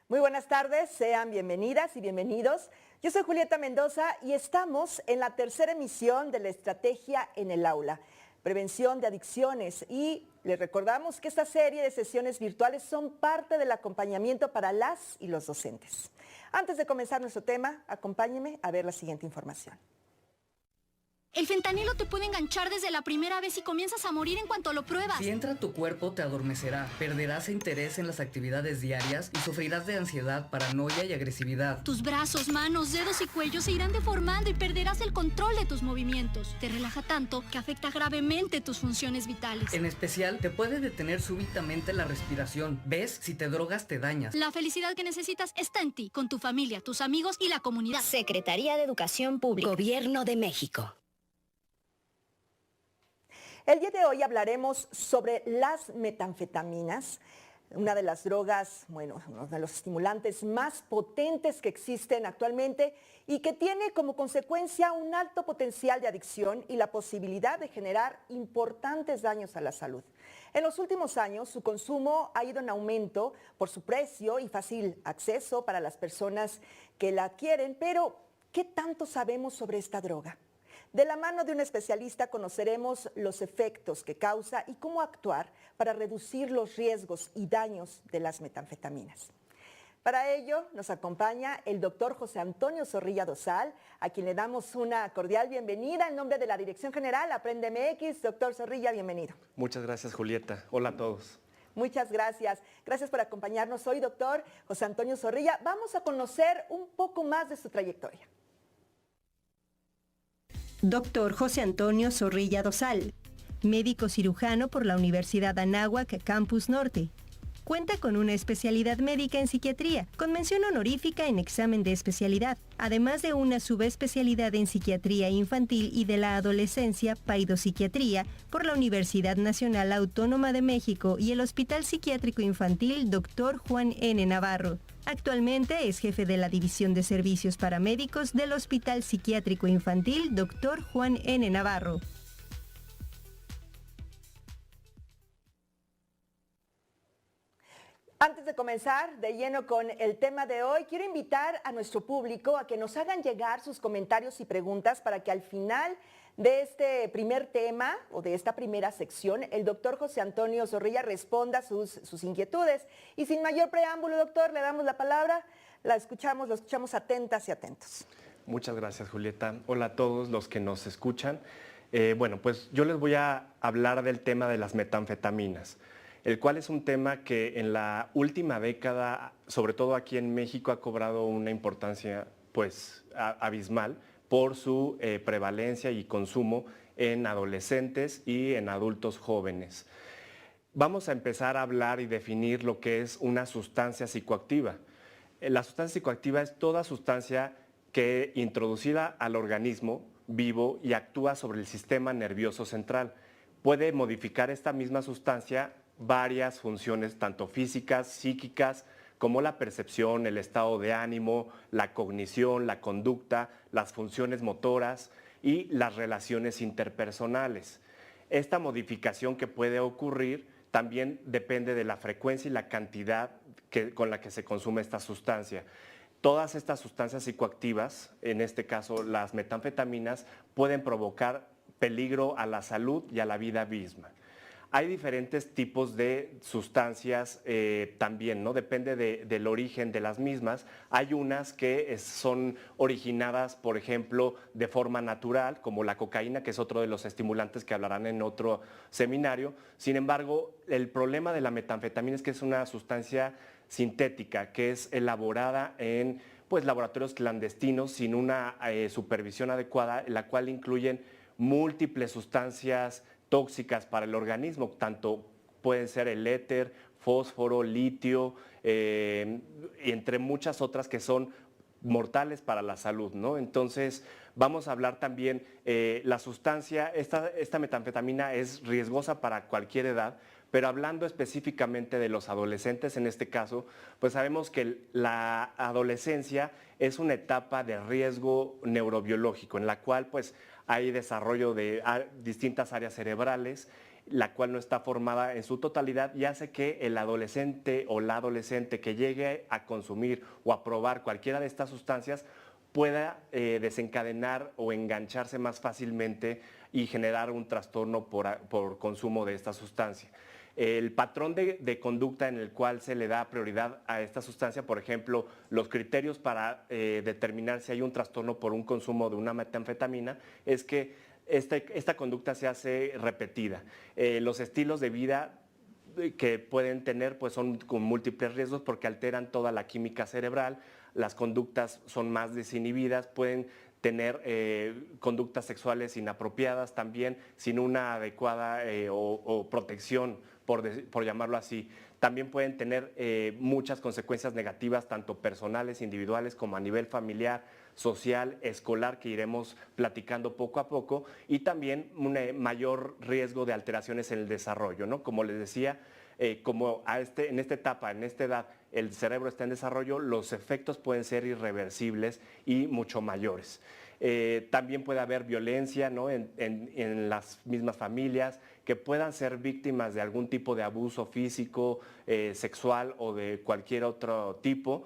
Muy buenas tardes, sean bienvenidas y bienvenidos. Yo soy Julieta Mendoza y estamos en la tercera emisión de la Estrategia en el Aula, Prevención de Adicciones. Y les recordamos que esta serie de sesiones virtuales son parte del acompañamiento para las y los docentes. Antes de comenzar nuestro tema, acompáñenme a ver la siguiente información. El fentanilo te puede enganchar desde la primera vez y comienzas a morir en cuanto lo pruebas. Si entra a tu cuerpo, te adormecerá, perderás interés en las actividades diarias y sufrirás de ansiedad, paranoia y agresividad. Tus brazos, manos, dedos y cuello se irán deformando y perderás el control de tus movimientos. Te relaja tanto que afecta gravemente tus funciones vitales. En especial, te puede detener súbitamente la respiración. ¿Ves? Si te drogas, te dañas. La felicidad que necesitas está en ti, con tu familia, tus amigos y la comunidad. Secretaría de Educación Pública. Gobierno de México. El día de hoy hablaremos sobre las metanfetaminas, una de las drogas, uno de los estimulantes más potentes que existen actualmente y que tiene como consecuencia un alto potencial de adicción y la posibilidad de generar importantes daños a la salud. En los últimos años, su consumo ha ido en aumento por su precio y fácil acceso para las personas que la adquieren, pero ¿qué tanto sabemos sobre esta droga? De la mano de un especialista conoceremos los efectos que causa y cómo actuar para reducir los riesgos y daños de las metanfetaminas. Para ello nos acompaña el doctor José Antonio Zorrilla Dosal, a quien le damos una cordial bienvenida en nombre de la Dirección General Aprende MX. Doctor Zorrilla, bienvenido. Muchas gracias, Julieta. Hola a todos. Muchas gracias. Gracias por acompañarnos hoy, doctor José Antonio Zorrilla. Vamos a conocer un poco más de su trayectoria. Doctor José Antonio Zorrilla Dosal, médico cirujano por la Universidad Anáhuac Campus Norte. Cuenta con una especialidad médica en psiquiatría, con mención honorífica en examen de especialidad, además de una subespecialidad en psiquiatría infantil y de la adolescencia, paidopsiquiatría, por la Universidad Nacional Autónoma de México y el Hospital Psiquiátrico Infantil Dr. Juan N. Navarro. Actualmente es jefe de la División de Servicios Paramédicos del Hospital Psiquiátrico Infantil Dr. Juan N. Navarro. Antes de comenzar de lleno con el tema de hoy, quiero invitar a nuestro público a que nos hagan llegar sus comentarios y preguntas para que al final de este primer tema o de esta primera sección, el doctor José Antonio Zorrilla responda sus inquietudes. Y sin mayor preámbulo, doctor, le damos la palabra, lo escuchamos atentas y atentos. Muchas gracias, Julieta. Hola a todos los que nos escuchan. Bueno, pues yo les voy a hablar del tema de las metanfetaminas, el cual es un tema que en la última década, sobre todo aquí en México, ha cobrado una importancia pues abismal por su prevalencia y consumo en adolescentes y en adultos jóvenes. Vamos a empezar a hablar y definir lo que es una sustancia psicoactiva. La sustancia psicoactiva es toda sustancia que introducida al organismo vivo y actúa sobre el sistema nervioso central. Puede modificar esta misma sustancia varias funciones, tanto físicas, psíquicas, como la percepción, el estado de ánimo, la cognición, la conducta, las funciones motoras y las relaciones interpersonales. Esta modificación que puede ocurrir también depende de la frecuencia y la cantidad con la que se consume esta sustancia. Todas estas sustancias psicoactivas, en este caso las metanfetaminas, pueden provocar peligro a la salud y a la vida misma. Hay diferentes tipos de sustancias también, ¿no? Depende del origen de las mismas. Hay unas que son originadas, por ejemplo, de forma natural, como la cocaína, que es otro de los estimulantes que hablarán en otro seminario. Sin embargo, el problema de la metanfetamina es que es una sustancia sintética, que es elaborada en laboratorios clandestinos sin una supervisión adecuada, en la cual incluyen múltiples sustancias tóxicas para el organismo, tanto pueden ser el éter, fósforo, litio, y entre muchas otras que son mortales para la salud, ¿no? Entonces, vamos a hablar también, la sustancia, esta metanfetamina es riesgosa para cualquier edad, pero hablando específicamente de los adolescentes en este caso, pues sabemos que la adolescencia es una etapa de riesgo neurobiológico en la cual pues hay desarrollo de distintas áreas cerebrales la cual no está formada en su totalidad y hace que el adolescente o la adolescente que llegue a consumir o a probar cualquiera de estas sustancias pueda desencadenar o engancharse más fácilmente y generar un trastorno por consumo de esta sustancia. El patrón de conducta en el cual se le da prioridad a esta sustancia, por ejemplo, los criterios para determinar si hay un trastorno por un consumo de una metanfetamina, es que esta conducta se hace repetida. Los estilos de vida que pueden tener pues son con múltiples riesgos porque alteran toda la química cerebral, las conductas son más desinhibidas, pueden tener conductas sexuales inapropiadas también sin una adecuada o protección, por llamarlo así. También pueden tener muchas consecuencias negativas, tanto personales, individuales, como a nivel familiar, social, escolar, que iremos platicando poco a poco, y también un mayor riesgo de alteraciones en el desarrollo, ¿no? Como les decía, como en esta etapa, en esta edad, el cerebro está en desarrollo, los efectos pueden ser irreversibles y mucho mayores. También puede haber violencia, ¿no? en las mismas familias, que puedan ser víctimas de algún tipo de abuso físico, sexual o de cualquier otro tipo.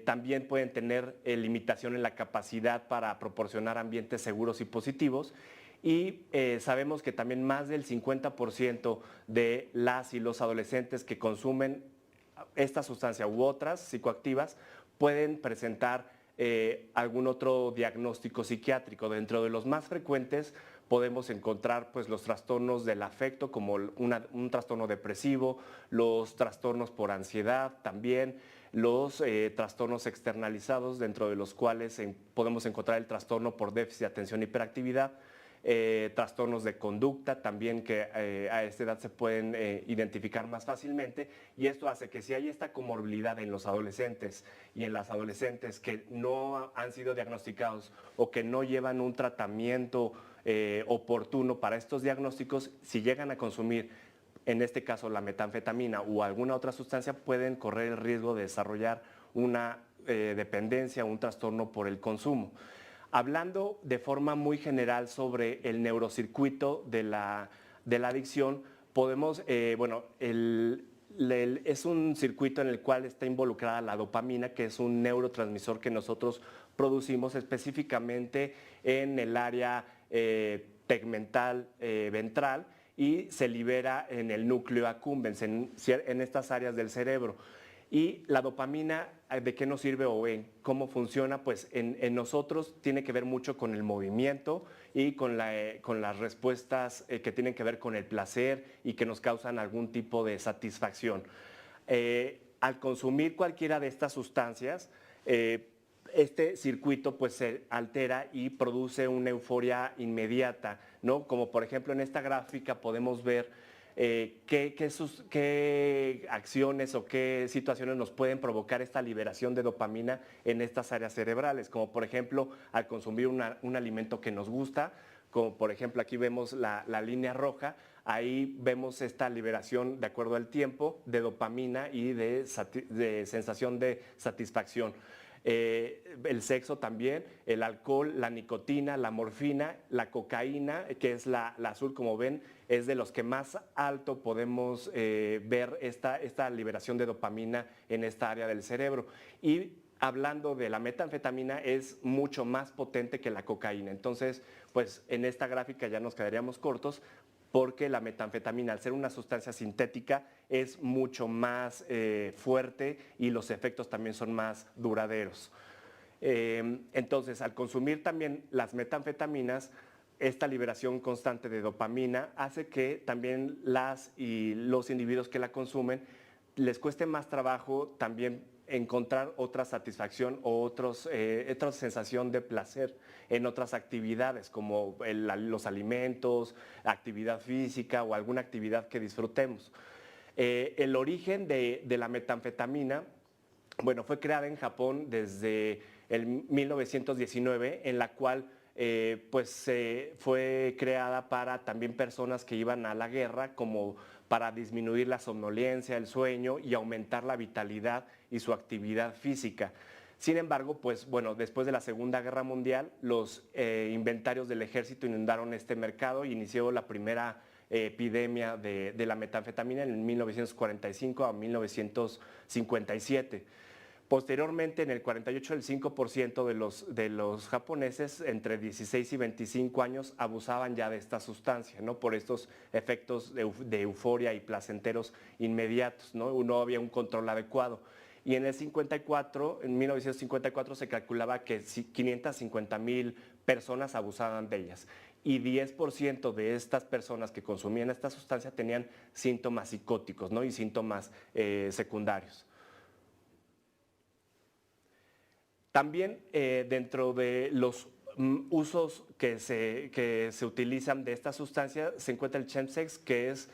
También pueden tener limitación en la capacidad para proporcionar ambientes seguros y positivos. Y sabemos que también más del 50% de las y los adolescentes que consumen esta sustancia u otras psicoactivas pueden presentar algún otro diagnóstico psiquiátrico. Dentro de los más frecuentes podemos encontrar pues, los trastornos del afecto, como un trastorno depresivo, los trastornos por ansiedad también, los trastornos externalizados, dentro de los cuales podemos encontrar el trastorno por déficit de atención y hiperactividad, trastornos de conducta también que a esta edad se pueden identificar más fácilmente, y esto hace que si hay esta comorbilidad en los adolescentes y en las adolescentes que no han sido diagnosticados o que no llevan un tratamiento oportuno para estos diagnósticos, si llegan a consumir en este caso la metanfetamina o alguna otra sustancia, pueden correr el riesgo de desarrollar una dependencia o un trastorno por el consumo. Hablando de forma muy general sobre el neurocircuito de la adicción, podemos, es un circuito en el cual está involucrada la dopamina, que es un neurotransmisor que nosotros producimos específicamente en el área tegmental ventral, y se libera en el núcleo accumbens, en estas áreas del cerebro. Y la dopamina, ¿de qué nos sirve o cómo funciona? Pues en nosotros tiene que ver mucho con el movimiento y con las respuestas que tienen que ver con el placer y que nos causan algún tipo de satisfacción. Al consumir cualquiera de estas sustancias, este circuito pues se altera y produce una euforia inmediata, ¿no? Como por ejemplo en esta gráfica podemos ver qué acciones o qué situaciones nos pueden provocar esta liberación de dopamina en estas áreas cerebrales, como por ejemplo al consumir un alimento que nos gusta, como por ejemplo aquí vemos la línea roja, ahí vemos esta liberación de acuerdo al tiempo de dopamina y de sensación de satisfacción. El sexo también, el alcohol, la nicotina, la morfina, la cocaína, que es la azul como ven, es de los que más alto podemos ver esta liberación de dopamina en esta área del cerebro. Y hablando de la metanfetamina, es mucho más potente que la cocaína. Entonces, pues en esta gráfica ya nos quedaríamos cortos, porque la metanfetamina, al ser una sustancia sintética, es mucho más fuerte y los efectos también son más duraderos. Entonces, al consumir también las metanfetaminas, esta liberación constante de dopamina hace que también las y los individuos que la consumen les cueste más trabajo también encontrar otra satisfacción o otra sensación de placer en otras actividades, como los alimentos, actividad física o alguna actividad que disfrutemos. El origen de la metanfetamina, bueno, fue creada en Japón desde el 1919, en la cual fue creada para también personas que iban a la guerra, como para disminuir la somnolencia, el sueño y aumentar la vitalidad y su actividad física. Sin embargo, pues bueno, después de la Segunda Guerra Mundial, los inventarios del ejército inundaron este mercado y inició la primera epidemia de la metanfetamina en 1945 a 1957. Posteriormente, en el 48, el 5% de los japoneses entre 16 y 25 años abusaban ya de esta sustancia, ¿no? Por estos efectos de euforia y placenteros inmediatos, ¿no? No había un control adecuado. Y en el 54, en 1954, se calculaba que 550,000 personas abusaban de ellas. Y 10% de estas personas que consumían esta sustancia tenían síntomas psicóticos, ¿no? Y síntomas secundarios. También dentro de los usos que se utilizan de esta sustancia se encuentra el chemsex, que es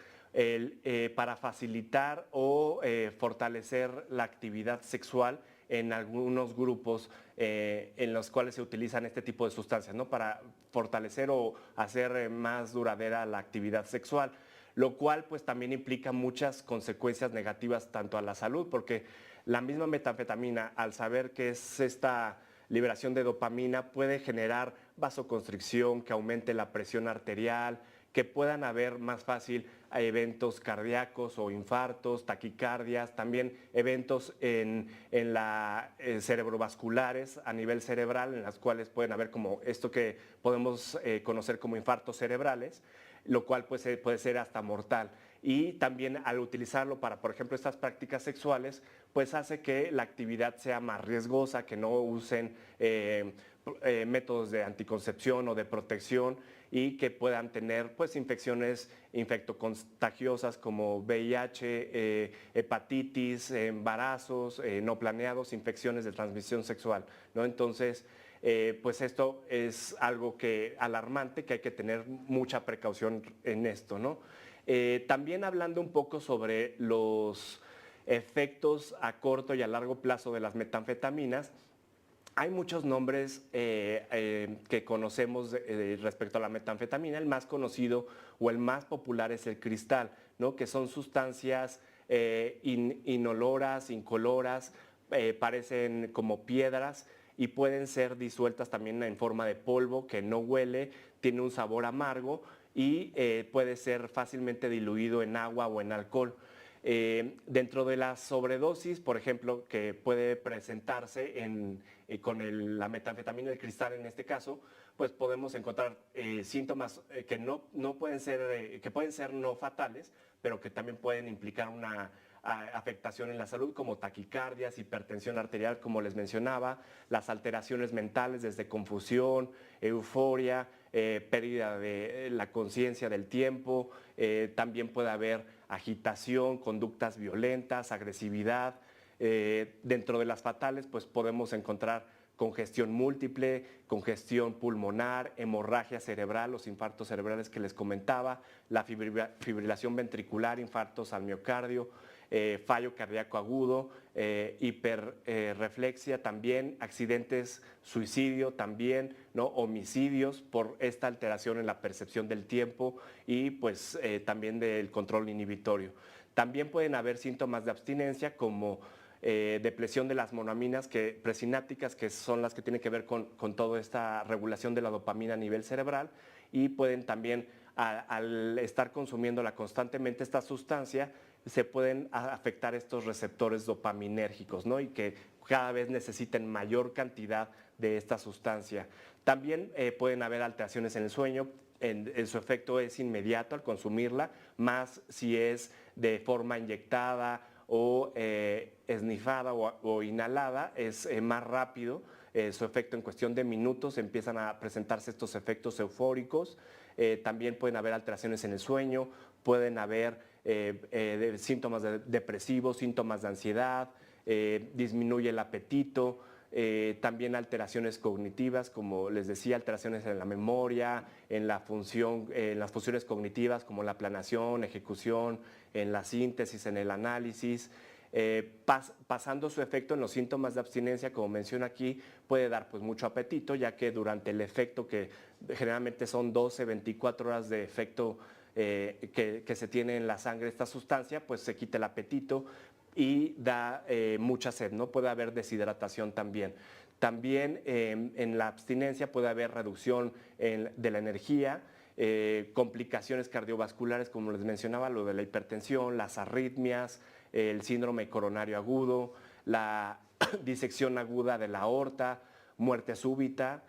para facilitar o fortalecer la actividad sexual en algunos grupos en los cuales se utilizan este tipo de sustancias, ¿no? Para fortalecer o hacer más duradera la actividad sexual, lo cual pues también implica muchas consecuencias negativas tanto a la salud, porque la misma metanfetamina, al saber que es esta liberación de dopamina, puede generar vasoconstricción, que aumente la presión arterial, que puedan haber más fácil eventos cardíacos o infartos, taquicardias, también eventos cerebrovasculares a nivel cerebral, en las cuales pueden haber como esto que podemos conocer como infartos cerebrales, lo cual pues, puede ser hasta mortal. Y también al utilizarlo para, por ejemplo, estas prácticas sexuales, pues hace que la actividad sea más riesgosa, que no usen métodos de anticoncepción o de protección y que puedan tener pues infecciones infectocontagiosas como VIH, hepatitis, embarazos no planeados, infecciones de transmisión sexual, ¿no? Entonces, pues esto es algo alarmante, que hay que tener mucha precaución en esto, ¿no? También hablando un poco sobre los efectos a corto y a largo plazo de las metanfetaminas, hay muchos nombres que conocemos respecto a la metanfetamina. El más conocido o el más popular es el cristal, ¿no? Que son sustancias inoloras, incoloras, parecen como piedras y pueden ser disueltas también en forma de polvo, que no huele, tiene un sabor amargo y puede ser fácilmente diluido en agua o en alcohol. Dentro de la sobredosis, por ejemplo, que puede presentarse con la metanfetamina del cristal en este caso, pues podemos encontrar síntomas que pueden ser no fatales, pero que también pueden implicar una afectación en la salud, como taquicardias, hipertensión arterial, como les mencionaba, las alteraciones mentales desde confusión, euforia, pérdida de la conciencia del tiempo, también puede haber agitación, conductas violentas, agresividad. Dentro de las fatales, pues podemos encontrar congestión múltiple, congestión pulmonar, hemorragia cerebral, los infartos cerebrales que les comentaba, la fibrilación ventricular, infartos al miocardio, fallo cardíaco agudo, hiperreflexia también, accidentes, suicidio también, ¿no? Homicidios por esta alteración en la percepción del tiempo y pues también del control inhibitorio. También pueden haber síntomas de abstinencia como depresión de las monoaminas presinápticas, que son las que tienen que ver con toda esta regulación de la dopamina a nivel cerebral, y pueden también, al estar consumiéndola constantemente esta sustancia, se pueden afectar estos receptores dopaminérgicos, ¿no? Y que cada vez necesiten mayor cantidad de esta sustancia. También pueden haber alteraciones en el sueño. Su efecto es inmediato al consumirla, más si es de forma inyectada o esnifada o inhalada, es más rápido. Su efecto en cuestión de minutos empiezan a presentarse estos efectos eufóricos. También pueden haber alteraciones en el sueño, pueden haber síntomas depresivos, síntomas de ansiedad, disminuye el apetito, también alteraciones cognitivas, como les decía, alteraciones en la memoria, en las funciones cognitivas como la planeación, ejecución, en la síntesis, en el análisis. Pasando su efecto en los síntomas de abstinencia, como menciona aquí, puede dar pues mucho apetito, ya que durante el efecto, que generalmente son 12, 24 horas de efecto que se tiene en la sangre esta sustancia, pues se quita el apetito y da mucha sed, ¿no? Puede haber deshidratación también. También en la abstinencia puede haber reducción de la energía, complicaciones cardiovasculares, como les mencionaba, lo de la hipertensión, las arritmias, el síndrome coronario agudo, la disección aguda de la aorta, muerte súbita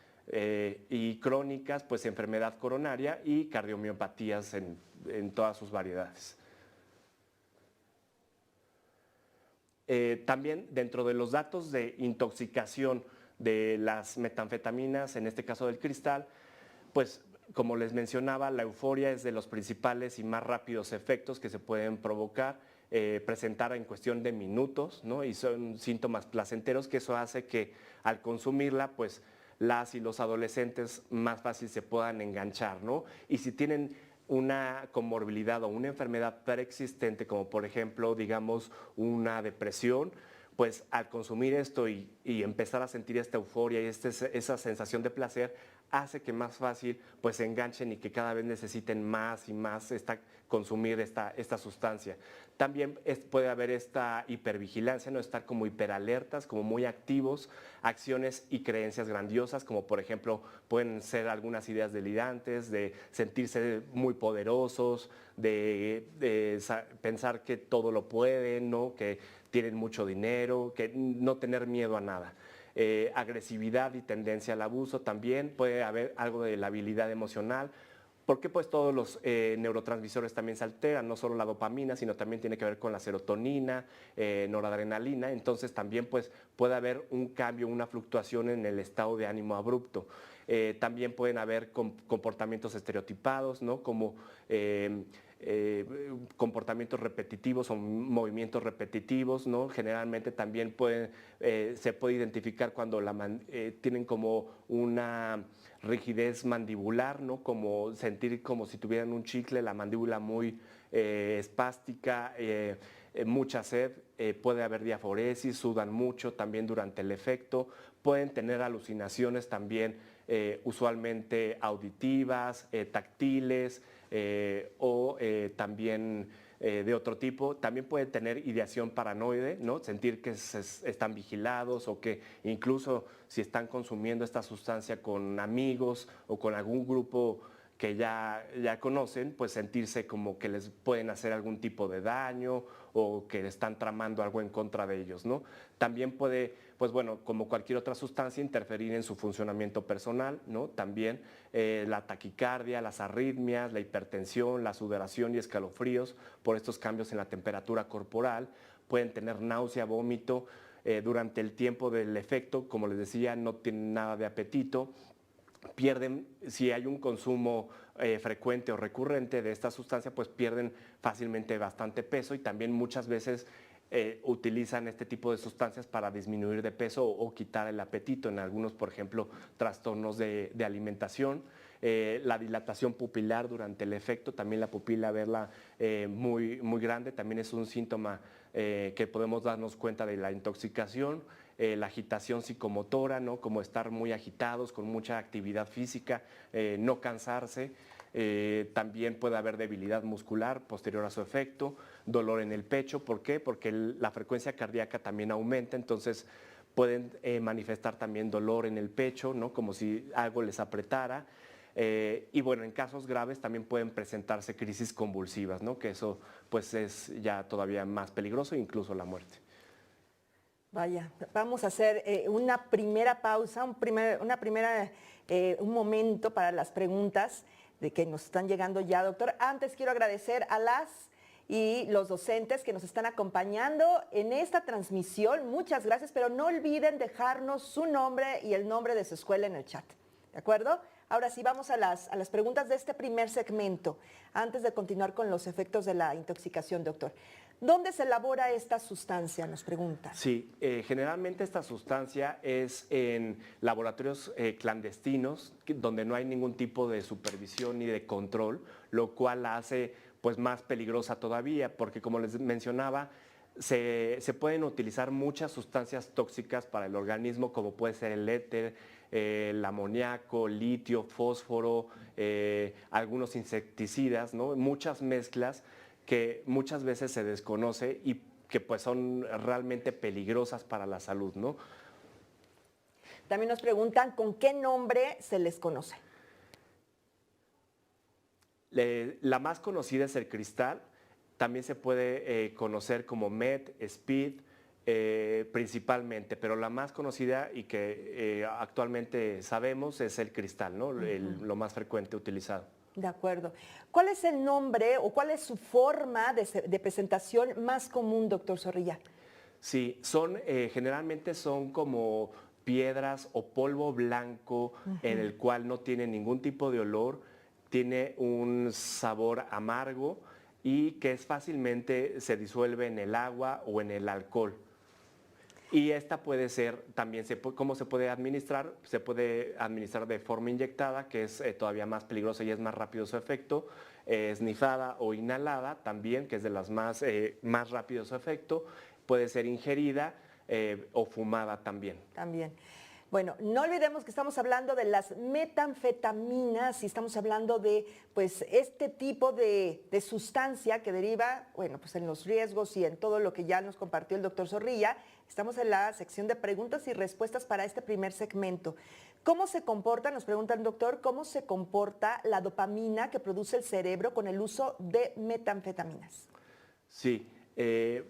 y crónicas, pues enfermedad coronaria y cardiomiopatías en todas sus variedades. También dentro de los datos de intoxicación de las metanfetaminas, en este caso del cristal, pues como les mencionaba, la euforia es de los principales y más rápidos efectos que se pueden provocar, presentar en cuestión de minutos, ¿no? Y son síntomas placenteros, que eso hace que al consumirla, pues las y los adolescentes más fácil se puedan enganchar, ¿no? Y si tienen una comorbilidad o una enfermedad preexistente, como por ejemplo, digamos, una depresión, pues al consumir esto y empezar a sentir esta euforia y esa sensación de placer, hace que más fácil pues se enganchen y que cada vez necesiten más y más consumir esta sustancia. También puede haber esta hipervigilancia, ¿no? Estar como hiperalertas, como muy activos, acciones y creencias grandiosas, como por ejemplo pueden ser algunas ideas delirantes, de sentirse muy poderosos, de pensar que todo lo pueden, ¿no? Que tienen mucho dinero, que no tener miedo a nada. Agresividad y tendencia al abuso, también puede haber algo de la habilidad emocional, porque pues todos los neurotransmisores también se alteran, no solo la dopamina, sino también tiene que ver con la serotonina, noradrenalina, entonces también pues puede haber un cambio, una fluctuación en el estado de ánimo abrupto. También pueden haber comportamientos estereotipados, ¿no? Como comportamientos repetitivos o movimientos repetitivos, ¿no? Generalmente también se puede identificar cuando tienen como una rigidez mandibular, ¿no? Como sentir como si tuvieran un chicle, la mandíbula muy espástica, mucha sed, puede haber diaforesis, sudan mucho también durante el efecto, pueden tener alucinaciones también usualmente auditivas, táctiles, o también de otro tipo. También puede tener ideación paranoide, ¿no? Sentir que están vigilados o que incluso si están consumiendo esta sustancia con amigos o con algún grupo que ya conocen, pues sentirse como que les pueden hacer algún tipo de daño o que están tramando algo en contra de ellos, ¿no? También puede, pues bueno, como cualquier otra sustancia, interferir en su funcionamiento personal, ¿no? También la taquicardia, las arritmias, la hipertensión, la sudoración y escalofríos por estos cambios en la temperatura corporal, pueden tener náusea, vómito, durante el tiempo del efecto, como les decía, no tienen nada de apetito, pierden, si hay un consumo frecuente o recurrente de esta sustancia, pues pierden fácilmente bastante peso y también muchas veces utilizan este tipo de sustancias para disminuir de peso o quitar el apetito en algunos, por ejemplo, trastornos de alimentación. La dilatación pupilar durante el efecto, también la pupila verla muy, muy grande, también es un síntoma que podemos darnos cuenta de la intoxicación. La agitación psicomotora, ¿no? Como estar muy agitados, con mucha actividad física, no cansarse. También puede haber debilidad muscular posterior a su efecto, dolor en el pecho. ¿Por qué? Porque la frecuencia cardíaca también aumenta, entonces pueden manifestar también dolor en el pecho, ¿no? Como si algo les apretara. Y bueno, en casos graves también pueden presentarse crisis convulsivas, ¿no? Que eso pues es ya todavía más peligroso, incluso la muerte. Vaya, vamos a hacer una primera pausa, un momento para las preguntas de que nos están llegando ya, doctor. Antes quiero agradecer a las y los docentes que nos están acompañando en esta transmisión. Muchas gracias, pero no olviden dejarnos su nombre y el nombre de su escuela en el chat. ¿De acuerdo? Ahora sí, vamos a las preguntas de este primer segmento, antes de continuar con los efectos de la intoxicación, doctor. ¿Dónde se elabora esta sustancia? Nos pregunta. Sí, generalmente esta sustancia es en laboratorios clandestinos, donde no hay ningún tipo de supervisión ni de control, lo cual la hace pues más peligrosa todavía, porque como les mencionaba, se pueden utilizar muchas sustancias tóxicas para el organismo, como puede ser el éter, el amoníaco, litio, fósforo, algunos insecticidas, ¿no? Muchas mezclas que muchas veces se desconoce y que pues son realmente peligrosas para la salud, ¿no? También nos preguntan con qué nombre se les conoce. La más conocida es el cristal, también se puede conocer como MET, Speed, principalmente, pero la más conocida y que actualmente sabemos es el cristal, ¿no? Lo más frecuente utilizado. De acuerdo. ¿Cuál es el nombre o cuál es su forma de presentación más común, doctor Zorrilla? Sí, generalmente son como piedras o polvo blanco en el cual no tiene ningún tipo de olor, tiene un sabor amargo y que fácilmente se disuelve en el agua o en el alcohol. Y esta puede ser también, ¿cómo se puede administrar? Se puede administrar de forma inyectada, que es todavía más peligrosa y es más rápido su efecto, esnifada o inhalada también, que es de las más rápido su efecto, puede ser ingerida o fumada también. También. Bueno, no olvidemos que estamos hablando de las metanfetaminas y estamos hablando de pues este tipo de sustancia que deriva, bueno, pues en los riesgos y en todo lo que ya nos compartió el doctor Zorrilla. Estamos en la sección de preguntas y respuestas para este primer segmento. ¿Cómo se comporta, nos pregunta el doctor, cómo se comporta la dopamina que produce el cerebro con el uso de metanfetaminas? Sí,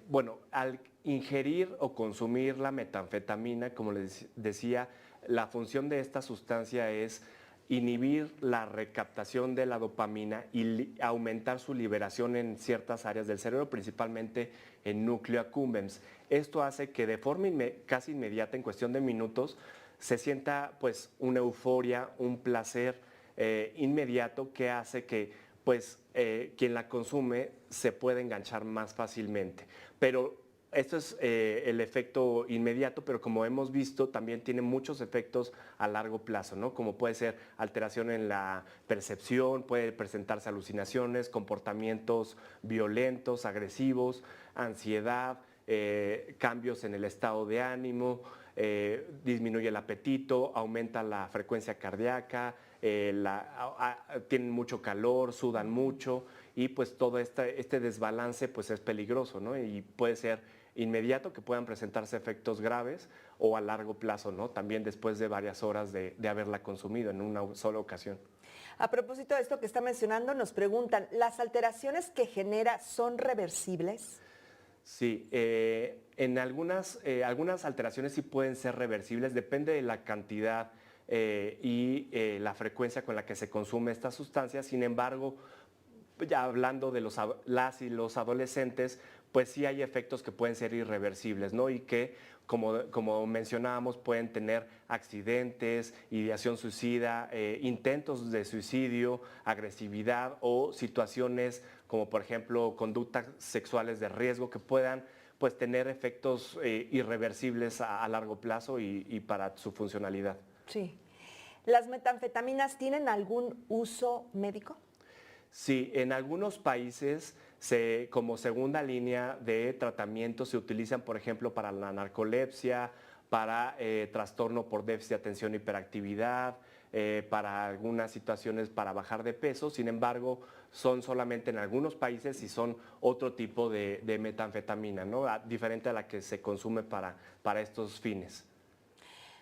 bueno, al ingerir o consumir la metanfetamina, como les decía, la función de esta sustancia es inhibir la recaptación de la dopamina y aumentar su liberación en ciertas áreas del cerebro, principalmente en núcleo accumbens. Esto hace que de forma casi inmediata, en cuestión de minutos, se sienta pues una euforia, un placer inmediato que hace que pues quien la consume se puede enganchar más fácilmente. Pero esto es el efecto inmediato, pero como hemos visto, también tiene muchos efectos a largo plazo, ¿no? Como puede ser alteración en la percepción, puede presentarse alucinaciones, comportamientos violentos, agresivos, ansiedad, cambios en el estado de ánimo, disminuye el apetito, aumenta la frecuencia cardíaca, tienen mucho calor, sudan mucho y pues todo este desbalance pues es peligroso, ¿no? Y puede ser inmediato que puedan presentarse efectos graves o a largo plazo, ¿no? También después de varias horas de haberla consumido en una sola ocasión. A propósito de esto que está mencionando, nos preguntan, ¿las alteraciones que genera son reversibles? Sí, en algunas alteraciones sí pueden ser reversibles, depende de la cantidad y la frecuencia con la que se consume esta sustancia. Sin embargo, ya hablando de las y los adolescentes, pues sí hay efectos que pueden ser irreversibles, ¿no? Y que, como mencionábamos, pueden tener accidentes, ideación suicida, intentos de suicidio, agresividad o situaciones como, por ejemplo, conductas sexuales de riesgo que puedan pues, tener efectos irreversibles a largo plazo y para su funcionalidad. Sí. ¿Las metanfetaminas tienen algún uso médico? Sí, en algunos países como segunda línea de tratamiento se utilizan, por ejemplo, para la narcolepsia, para trastorno por déficit de atención e hiperactividad, para algunas situaciones para bajar de peso. Sin embargo, son solamente en algunos países y son otro tipo de metanfetamina, ¿no? Diferente a la que se consume para estos fines.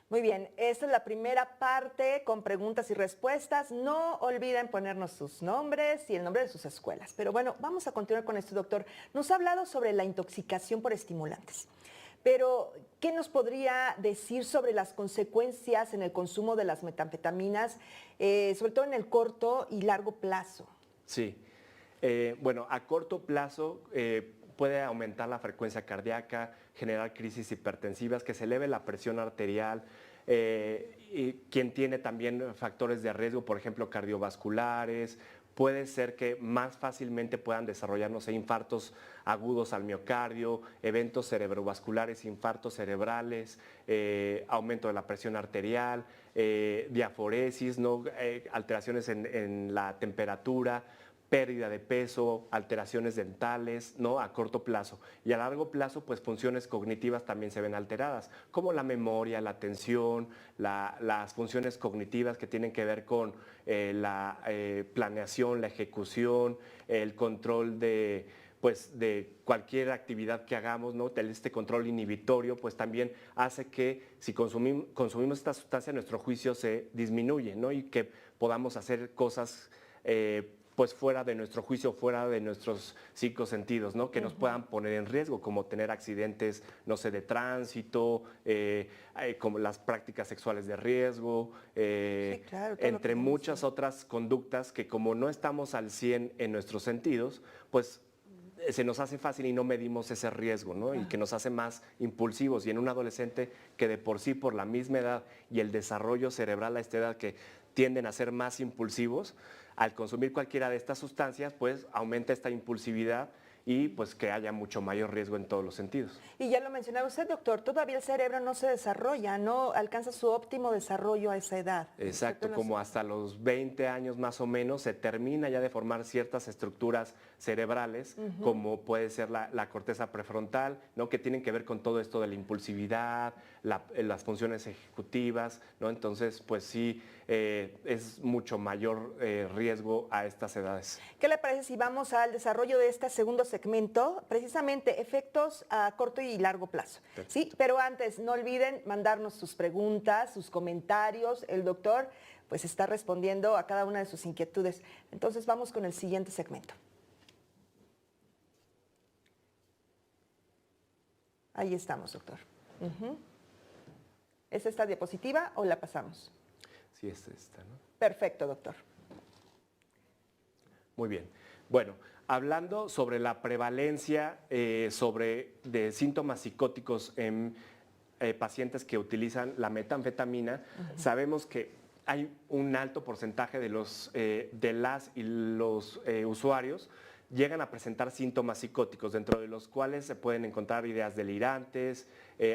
Muy bien, esta es la primera parte con preguntas y respuestas. No olviden ponernos sus nombres y el nombre de sus escuelas. Pero bueno, vamos a continuar con esto, doctor. Nos ha hablado sobre la intoxicación por estimulantes. Pero, ¿qué nos podría decir sobre las consecuencias en el consumo de las metanfetaminas, sobre todo en el corto y largo plazo? Sí, bueno, a corto plazo puede aumentar la frecuencia cardíaca, generar crisis hipertensivas, que se eleve la presión arterial, y quien tiene también factores de riesgo, por ejemplo, cardiovasculares, puede ser que más fácilmente puedan desarrollarnos infartos agudos al miocardio, eventos cerebrovasculares, infartos cerebrales, aumento de la presión arterial, diaforesis, ¿no? Alteraciones en la temperatura, pérdida de peso, alteraciones dentales, ¿no? A corto plazo. Y a largo plazo, pues funciones cognitivas también se ven alteradas, como la memoria, la atención, las funciones cognitivas que tienen que ver con la planeación, la ejecución, el control de cualquier actividad que hagamos, ¿no? Este control inhibitorio, pues también hace que si consumimos esta sustancia, nuestro juicio se disminuye, ¿no? Y que podamos hacer cosas pues fuera de nuestro juicio, fuera de nuestros 5 sentidos, ¿no? Que nos puedan poner en riesgo, como tener accidentes, no sé, de tránsito, como las prácticas sexuales de riesgo, Sí, claro, todo lo entre que muchas otras conductas que como no estamos al 100 en nuestros sentidos, pues se nos hace fácil y no medimos ese riesgo, ¿no? Y que nos hace más impulsivos. Y en un adolescente que de por sí, por la misma edad y el desarrollo cerebral a esta edad, que tienden a ser más impulsivos, al consumir cualquiera de estas sustancias, pues aumenta esta impulsividad y pues que haya mucho mayor riesgo en todos los sentidos. Y ya lo mencionaba usted, doctor, todavía el cerebro no se desarrolla, no alcanza su óptimo desarrollo a esa edad. Exacto, como hasta los 20 años más o menos se termina ya de formar ciertas estructuras cerebrales, como puede ser la corteza prefrontal, ¿no? Que tienen que ver con todo esto de la impulsividad, las funciones ejecutivas, ¿no? Entonces, pues sí, es mucho mayor riesgo a estas edades. ¿Qué le parece si vamos al desarrollo de este segundo segmento? Precisamente efectos a corto y largo plazo. Sí, pero antes, no olviden mandarnos sus preguntas, sus comentarios. El doctor pues está respondiendo a cada una de sus inquietudes. Entonces vamos con el siguiente segmento. Ahí estamos, doctor. ¿Es esta diapositiva o la pasamos? Sí, es esta, ¿no? Perfecto, doctor. Muy bien. Bueno, hablando sobre la prevalencia de síntomas psicóticos en pacientes que utilizan la metanfetamina, sabemos que hay un alto porcentaje de las y los usuarios llegan a presentar síntomas psicóticos, dentro de los cuales se pueden encontrar ideas delirantes,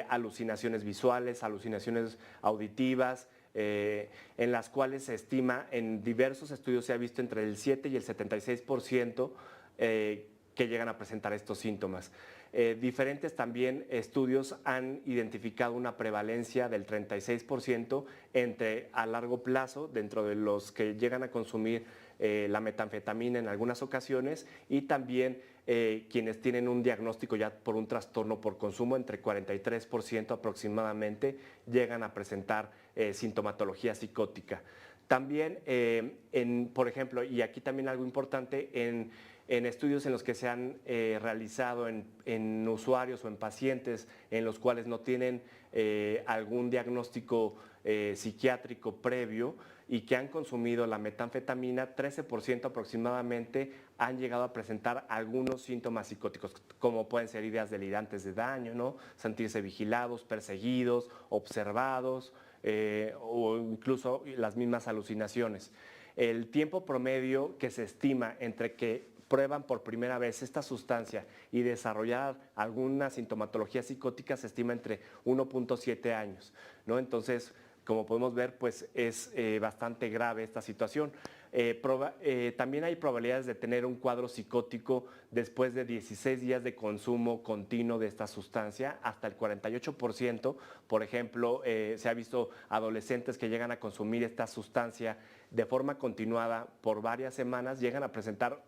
alucinaciones visuales, alucinaciones auditivas, en las cuales se estima, en diversos estudios se ha visto entre el 7 y el 76% que llegan a presentar estos síntomas. Diferentes también estudios han identificado una prevalencia del 36% a largo plazo dentro de los que llegan a consumir la metanfetamina en algunas ocasiones, y también quienes tienen un diagnóstico ya por un trastorno por consumo, entre 43% aproximadamente llegan a presentar sintomatología psicótica. También, por ejemplo, y aquí también algo importante, en estudios en los que se han realizado en usuarios o en pacientes en los cuales no tienen algún diagnóstico psiquiátrico previo y que han consumido la metanfetamina, 13% aproximadamente han llegado a presentar algunos síntomas psicóticos, como pueden ser ideas delirantes de daño, ¿no? Sentirse vigilados, perseguidos, observados, o incluso las mismas alucinaciones. El tiempo promedio que se estima entre que prueban por primera vez esta sustancia y desarrollar alguna sintomatología psicótica se estima entre 1.7 años, ¿no? Entonces, como podemos ver, pues es bastante grave esta situación. También hay probabilidades de tener un cuadro psicótico después de 16 días de consumo continuo de esta sustancia, hasta el 48%. Por ejemplo, se ha visto adolescentes que llegan a consumir esta sustancia de forma continuada por varias semanas, llegan a presentar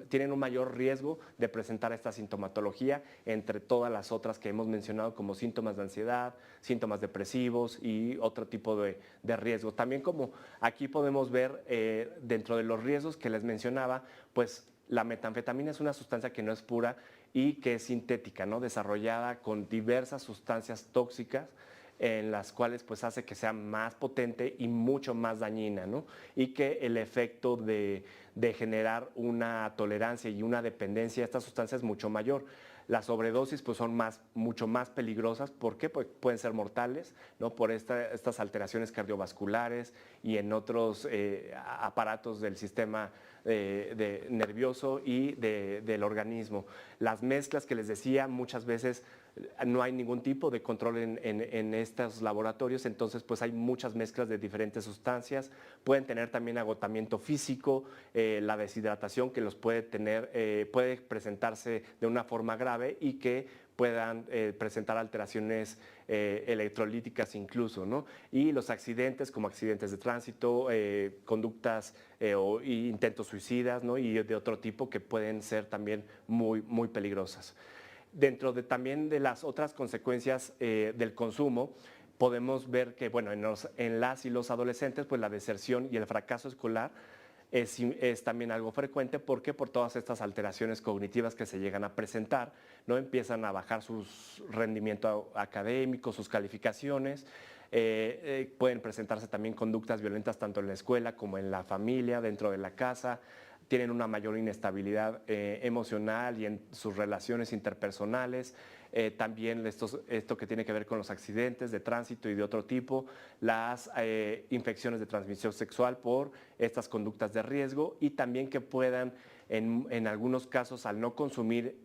tienen un mayor riesgo de presentar esta sintomatología entre todas las otras que hemos mencionado, como síntomas de ansiedad, síntomas depresivos y otro tipo de riesgos. También, como aquí podemos ver, dentro de los riesgos que les mencionaba, pues la metanfetamina es una sustancia que no es pura y que es sintética, ¿no? Desarrollada con diversas sustancias tóxicas, en las cuales pues hace que sea más potente y mucho más dañina, ¿no? Y que el efecto de generar una tolerancia y una dependencia a estas sustancias es mucho mayor. Las sobredosis pues son mucho más peligrosas. ¿Por qué? Porque pueden ser mortales, ¿no? Por estas alteraciones cardiovasculares y en otros aparatos del sistema nervioso y del organismo. Las mezclas que les decía, muchas veces no hay ningún tipo de control en estos laboratorios, entonces pues hay muchas mezclas de diferentes sustancias. Pueden tener también agotamiento físico, la deshidratación que los puede presentarse de una forma grave y que puedan presentar alteraciones electrolíticas incluso, ¿no? Y los accidentes, como accidentes de tránsito, conductas o intentos suicidas, ¿no? Y de otro tipo que pueden ser también muy, muy peligrosas. Dentro también de las otras consecuencias del consumo, podemos ver que, bueno, en las y los adolescentes, pues la deserción y el fracaso escolar es también algo frecuente porque por todas estas alteraciones cognitivas que se llegan a presentar, ¿no? Empiezan a bajar su rendimiento académico, sus calificaciones, pueden presentarse también conductas violentas tanto en la escuela como en la familia, dentro de la casa, tienen una mayor inestabilidad emocional y en sus relaciones interpersonales. También esto que tiene que ver con los accidentes de tránsito y de otro tipo, las infecciones de transmisión sexual por estas conductas de riesgo y también que puedan en algunos casos al no consumir,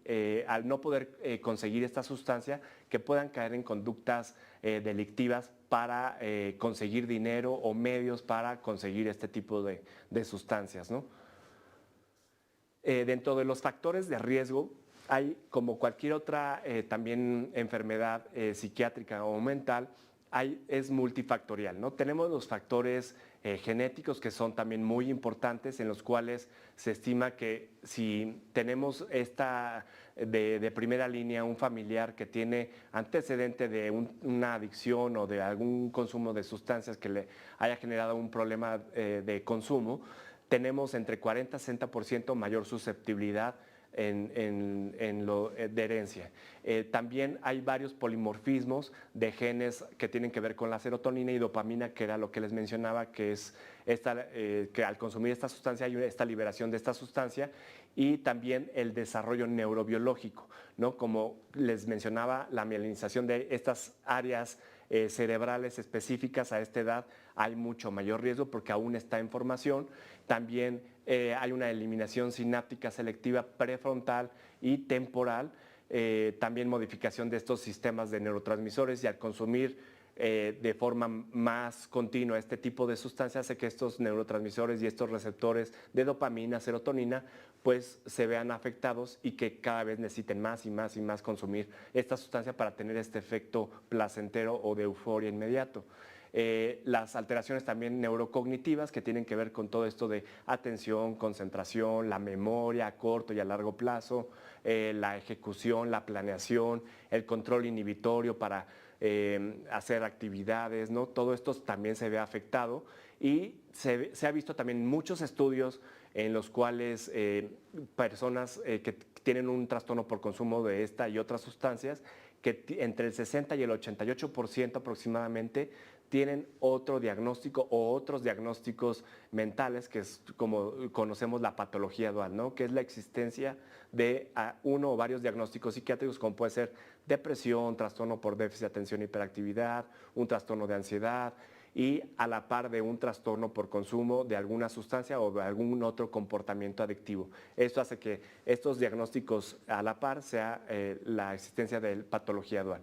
al no poder conseguir esta sustancia, que puedan caer en conductas delictivas para conseguir dinero o medios para conseguir este tipo de sustancias, ¿no? Dentro de los factores de riesgo hay, como cualquier otra también enfermedad psiquiátrica o mental, es multifactorial, ¿no? Tenemos los factores genéticos que son también muy importantes, en los cuales se estima que si tenemos de primera línea un familiar que tiene antecedente de una adicción o de algún consumo de sustancias que le haya generado un problema de consumo, tenemos entre 40 y 60% mayor susceptibilidad de herencia. También hay varios polimorfismos de genes que tienen que ver con la serotonina y dopamina, que era lo que les mencionaba, que es que al consumir esta sustancia hay esta liberación de esta sustancia, y también el desarrollo neurobiológico, ¿no? Como les mencionaba, la mielinización de estas áreas cerebrales específicas a esta edad hay mucho mayor riesgo porque aún está en formación. También hay una eliminación sináptica selectiva prefrontal y temporal, también modificación de estos sistemas de neurotransmisores, y al consumir de forma más continua este tipo de sustancias hace que estos neurotransmisores y estos receptores de dopamina, serotonina, pues se vean afectados y que cada vez necesiten más y más y más consumir esta sustancia para tener este efecto placentero o de euforia inmediato. Las alteraciones también neurocognitivas que tienen que ver con todo esto de atención, concentración, la memoria a corto y a largo plazo, la ejecución, la planeación, el control inhibitorio para hacer actividades, ¿no? Todo esto también se ve afectado, y se ha visto también muchos estudios en los cuales personas que tienen un trastorno por consumo de esta y otras sustancias, que entre el 60 y el 88% aproximadamente tienen otro diagnóstico o otros diagnósticos mentales, que es como conocemos la patología dual, ¿no? Que es la existencia de uno o varios diagnósticos psiquiátricos, como puede ser depresión, trastorno por déficit de atención y hiperactividad, un trastorno de ansiedad, y a la par de un trastorno por consumo de alguna sustancia o de algún otro comportamiento adictivo. Esto hace que estos diagnósticos a la par sea la existencia de patología dual.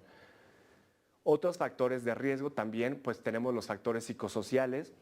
Otros factores de riesgo también, pues tenemos los factores psicosociales,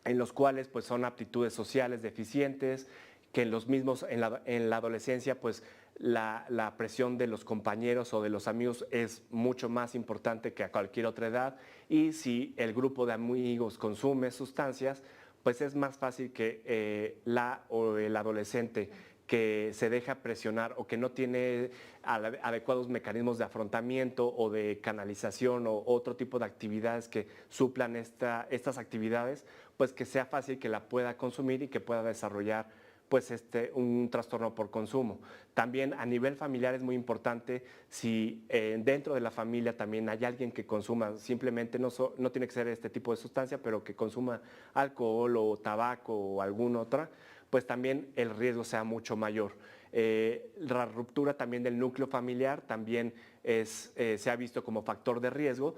en los cuales pues son aptitudes sociales deficientes, que en la adolescencia pues la presión de los compañeros o de los amigos es mucho más importante que a cualquier otra edad, y si el grupo de amigos consume sustancias, pues es más fácil que el adolescente que se deja presionar o que no tiene adecuados mecanismos de afrontamiento o de canalización o otro tipo de actividades que suplan estas actividades, pues que sea fácil que la pueda consumir y que pueda desarrollar pues un trastorno por consumo. También a nivel familiar es muy importante si dentro de la familia también hay alguien que consuma, simplemente no tiene que ser este tipo de sustancia, pero que consuma alcohol o tabaco o alguna otra, pues también el riesgo sea mucho mayor. La ruptura también del núcleo familiar también se ha visto como factor de riesgo,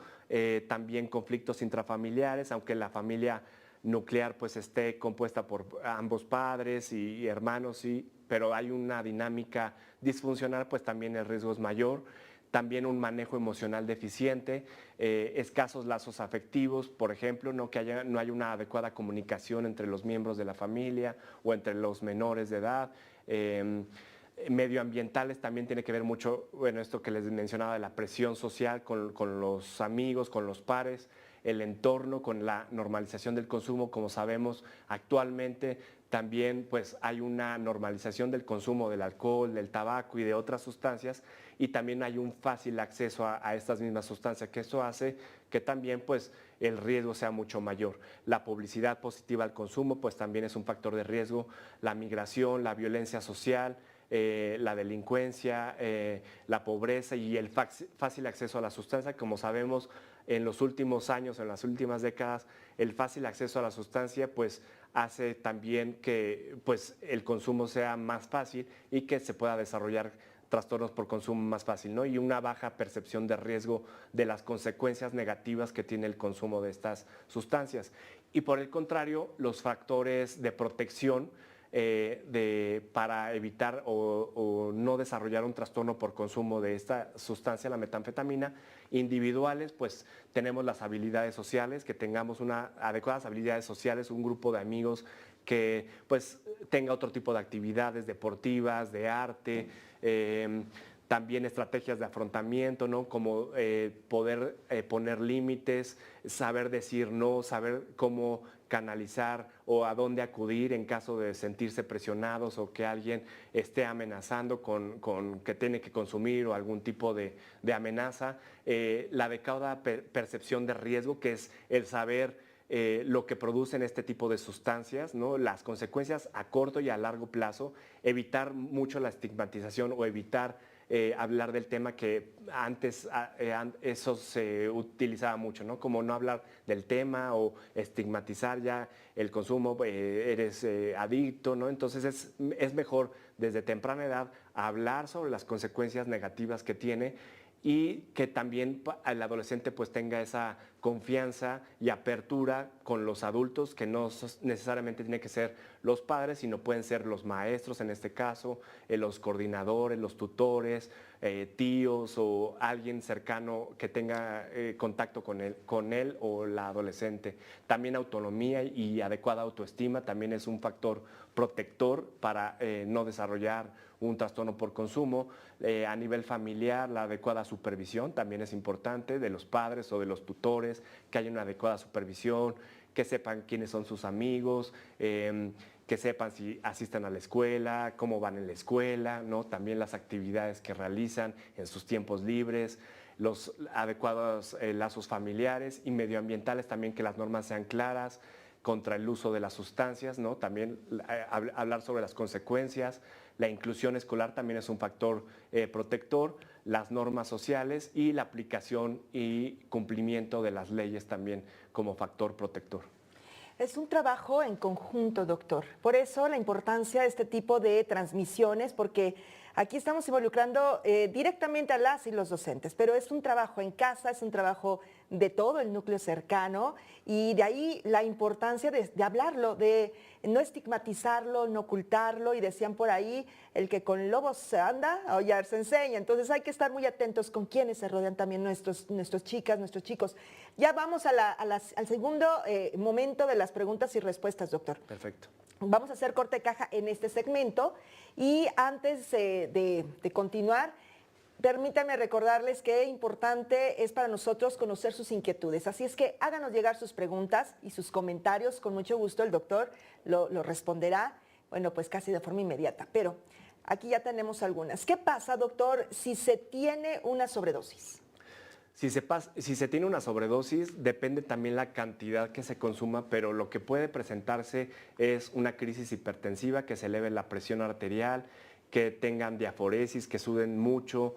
también conflictos intrafamiliares, aunque la familia nuclear pues esté compuesta por ambos padres y hermanos, sí, pero hay una dinámica disfuncional, pues también el riesgo es mayor. También un manejo emocional deficiente, escasos lazos afectivos, por ejemplo, no haya una adecuada comunicación entre los miembros de la familia o entre los menores de edad. Medioambientales también tiene que ver mucho, bueno, esto que les mencionaba de la presión social con los amigos, con los pares, el entorno, con la normalización del consumo. Como sabemos, actualmente también pues hay una normalización del consumo del alcohol, del tabaco y de otras sustancias, y también hay un fácil acceso a estas mismas sustancias, que eso hace que también pues el riesgo sea mucho mayor. La publicidad positiva al consumo pues también es un factor de riesgo, la migración, la violencia social, la delincuencia, la pobreza y el fácil acceso a la sustancia. Como sabemos, en los últimos años, en las últimas décadas, el fácil acceso a la sustancia pues hace también que pues el consumo sea más fácil y que se pueda desarrollar trastornos por consumo más fácil, ¿no? Y una baja percepción de riesgo de las consecuencias negativas que tiene el consumo de estas sustancias. Y por el contrario, los factores de protección para evitar o no desarrollar un trastorno por consumo de esta sustancia, la metanfetamina, individuales, pues tenemos las habilidades sociales, que tengamos adecuadas habilidades sociales, un grupo de amigos que pues tenga otro tipo de actividades deportivas, de arte, también estrategias de afrontamiento, ¿no? Como poder poner límites, saber decir no, saber cómo canalizar o a dónde acudir en caso de sentirse presionados o que alguien esté amenazando con que tiene que consumir o algún tipo de amenaza. La adecuada percepción de riesgo, que es el saber lo que producen este tipo de sustancias, ¿no? Las consecuencias a corto y a largo plazo, evitar mucho la estigmatización o evitar hablar del tema, que antes eso se utilizaba mucho, ¿no? Como no hablar del tema o estigmatizar ya el consumo, eres adicto, ¿no? Entonces es mejor desde temprana edad hablar sobre las consecuencias negativas que tiene, y que también el adolescente pues tenga esa confianza y apertura con los adultos, que no necesariamente tiene que ser los padres, sino pueden ser los maestros en este caso, los coordinadores, los tutores, tíos o alguien cercano que tenga contacto con él o la adolescente. También autonomía y adecuada autoestima también es un factor protector para no desarrollar un trastorno por consumo. A nivel familiar, la adecuada supervisión también es importante, de los padres o de los tutores, que haya una adecuada supervisión, que sepan quiénes son sus amigos, que sepan si asisten a la escuela, cómo van en la escuela, ¿no? También las actividades que realizan en sus tiempos libres, los adecuados lazos familiares y medioambientales también, que las normas sean claras contra el uso de las sustancias, ¿no? También hablar sobre las consecuencias. La inclusión escolar también es un factor protector, las normas sociales y la aplicación y cumplimiento de las leyes también como factor protector. Es un trabajo en conjunto, doctor. Por eso la importancia de este tipo de transmisiones, porque aquí estamos involucrando directamente a las y los docentes, pero es un trabajo en casa, es un trabajo de todo el núcleo cercano, y de ahí la importancia de hablarlo, de no estigmatizarlo, no ocultarlo, y decían por ahí, el que con lobos anda, a aullar se enseña. Entonces hay que estar muy atentos con quienes se rodean también nuestros chicas, nuestros chicos. Ya vamos al segundo momento de las preguntas y respuestas, doctor. Perfecto. Vamos a hacer corte de caja en este segmento, y antes de continuar, permítanme recordarles que importante es para nosotros conocer sus inquietudes. Así es que háganos llegar sus preguntas y sus comentarios. Con mucho gusto el doctor lo responderá, bueno, pues casi de forma inmediata. Pero aquí ya tenemos algunas. ¿Qué pasa, doctor, si se tiene una sobredosis? Si se tiene una sobredosis, depende también la cantidad que se consuma, pero lo que puede presentarse es una crisis hipertensiva, que se eleve la presión arterial, que tengan diaforesis, que suden mucho,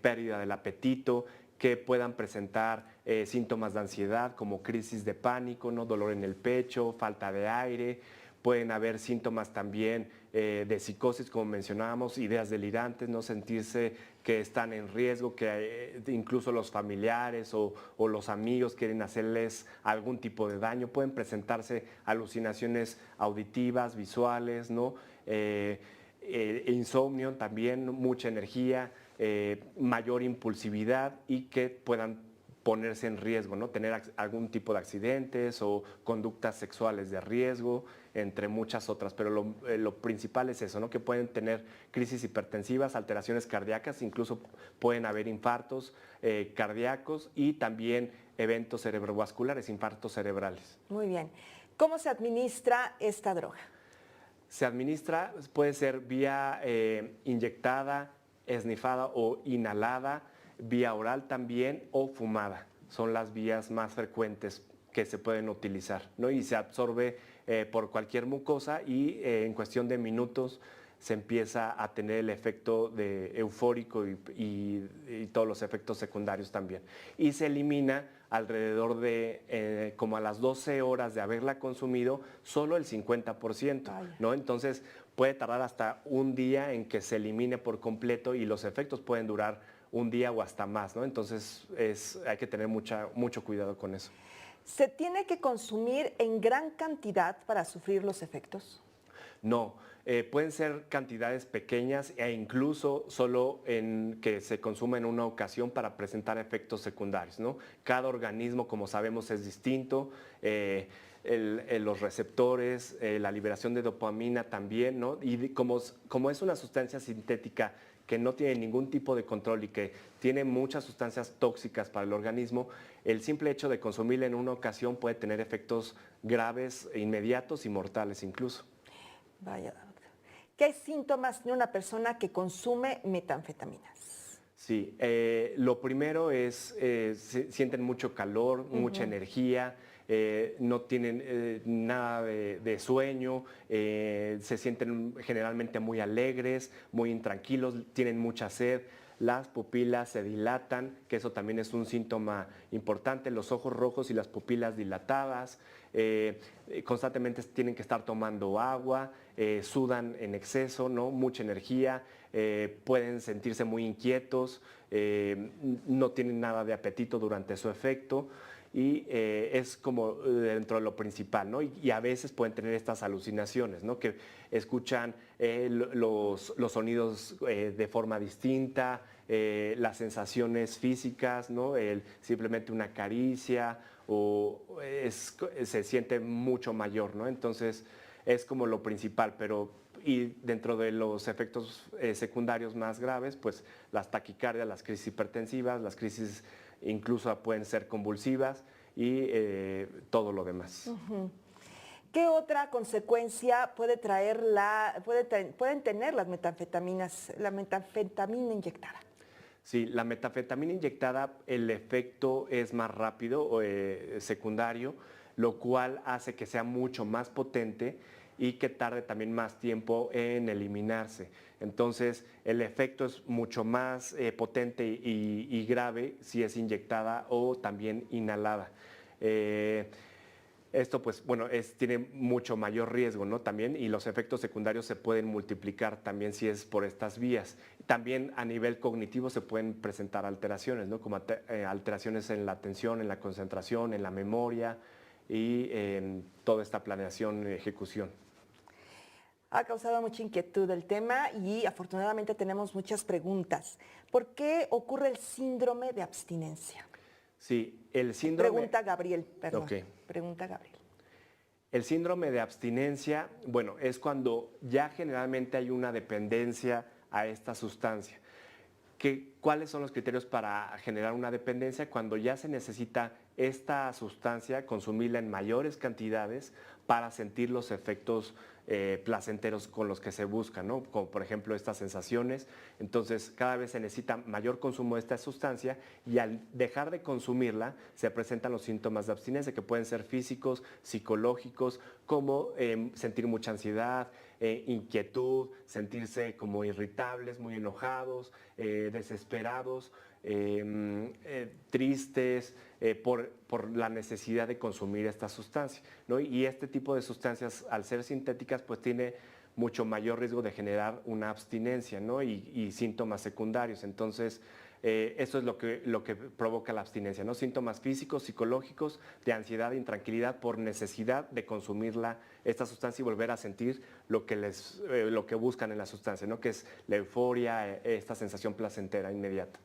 pérdida del apetito, que puedan presentar síntomas de ansiedad como crisis de pánico, ¿no? Dolor en el pecho, falta de aire. Pueden haber síntomas también de psicosis, como mencionábamos, ideas delirantes, no sentirse que están en riesgo, que incluso los familiares o los amigos quieren hacerles algún tipo de daño. Pueden presentarse alucinaciones auditivas, visuales, ¿no? Insomnio también, mucha energía, mayor impulsividad, y que puedan ponerse en riesgo, ¿no? Tener algún tipo de accidentes o conductas sexuales de riesgo, entre muchas otras, pero lo principal es eso, ¿no? Que pueden tener crisis hipertensivas, alteraciones cardíacas, incluso pueden haber infartos cardíacos y también eventos cerebrovasculares, infartos cerebrales. Muy bien. ¿Cómo se administra esta droga? Se administra, puede ser vía inyectada, esnifada o inhalada, vía oral también o fumada. Son las vías más frecuentes que se pueden utilizar, ¿no? Y se absorbe por cualquier mucosa y en cuestión de minutos se empieza a tener el efecto de eufórico y todos los efectos secundarios también. Y se elimina alrededor de como a las 12 horas de haberla consumido, solo el 50%, ¿no? Entonces puede tardar hasta un día en que se elimine por completo y los efectos pueden durar un día o hasta más, ¿no? Entonces hay que tener mucho cuidado con eso. ¿Se tiene que consumir en gran cantidad para sufrir los efectos? No, pueden ser cantidades pequeñas e incluso solo en que se consuma en una ocasión para presentar efectos secundarios, ¿no? Cada organismo, como sabemos, es distinto. Los receptores, la liberación de dopamina también, ¿no? Y como es una sustancia sintética que no tiene ningún tipo de control y que tiene muchas sustancias tóxicas para el organismo, el simple hecho de consumirla en una ocasión puede tener efectos graves, inmediatos y mortales incluso. Vaya, doctor. ¿Qué síntomas tiene una persona que consume metanfetaminas? Sí, lo primero es, sienten mucho calor, mucha energía, no tienen nada de sueño, se sienten generalmente muy alegres, muy intranquilos, tienen mucha sed, las pupilas se dilatan, que eso también es un síntoma importante, los ojos rojos y las pupilas dilatadas, constantemente tienen que estar tomando agua, sudan en exceso, ¿no? Mucha energía, pueden sentirse muy inquietos, no tienen nada de apetito durante su efecto. Y es como dentro de lo principal, ¿no? Y a veces pueden tener estas alucinaciones, ¿no? Que escuchan los sonidos de forma distinta, las sensaciones físicas, ¿no? Simplemente una caricia o se siente mucho mayor, ¿no? Entonces es como lo principal, y dentro de los efectos secundarios más graves, pues las taquicardias, las crisis hipertensivas, las crisis incluso pueden ser convulsivas y todo lo demás. ¿Qué otra consecuencia pueden tener las metanfetaminas, la metanfetamina inyectada? Sí, la metanfetamina inyectada, el efecto es más rápido o secundario, lo cual hace que sea mucho más potente y que tarde también más tiempo en eliminarse. Entonces, el efecto es mucho más potente y grave si es inyectada o también inhalada. Esto, pues, bueno, tiene mucho mayor riesgo, ¿no? También, y los efectos secundarios se pueden multiplicar también si es por estas vías. También a nivel cognitivo se pueden presentar alteraciones, ¿no? Como alteraciones en la atención, en la concentración, en la memoria y en toda esta planeación y ejecución. Ha causado mucha inquietud el tema y afortunadamente tenemos muchas preguntas. ¿Por qué ocurre el síndrome de abstinencia? Sí, el síndrome... Pregunta Gabriel, perdón. Okay. Pregunta Gabriel. El síndrome de abstinencia, bueno, es cuando ya generalmente hay una dependencia a esta sustancia. ¿Cuáles son los criterios para generar una dependencia? Cuando ya se necesita esta sustancia, consumirla en mayores cantidades para sentir los efectos placenteros con los que se buscan, ¿no? Como por ejemplo estas sensaciones. Entonces cada vez se necesita mayor consumo de esta sustancia y al dejar de consumirla se presentan los síntomas de abstinencia que pueden ser físicos, psicológicos, como sentir mucha ansiedad, inquietud, sentirse como irritables, muy enojados, desesperados, tristes por la necesidad de consumir esta sustancia, ¿no? Y este tipo de sustancias, al ser sintéticas, pues tiene mucho mayor riesgo de generar una abstinencia, ¿no? y síntomas secundarios. Entonces, eso es lo que provoca la abstinencia, ¿no? Síntomas físicos, psicológicos, de ansiedad e intranquilidad por necesidad de consumir esta sustancia y volver a sentir lo que buscan en la sustancia, ¿no? Que es la euforia, esta sensación placentera inmediata.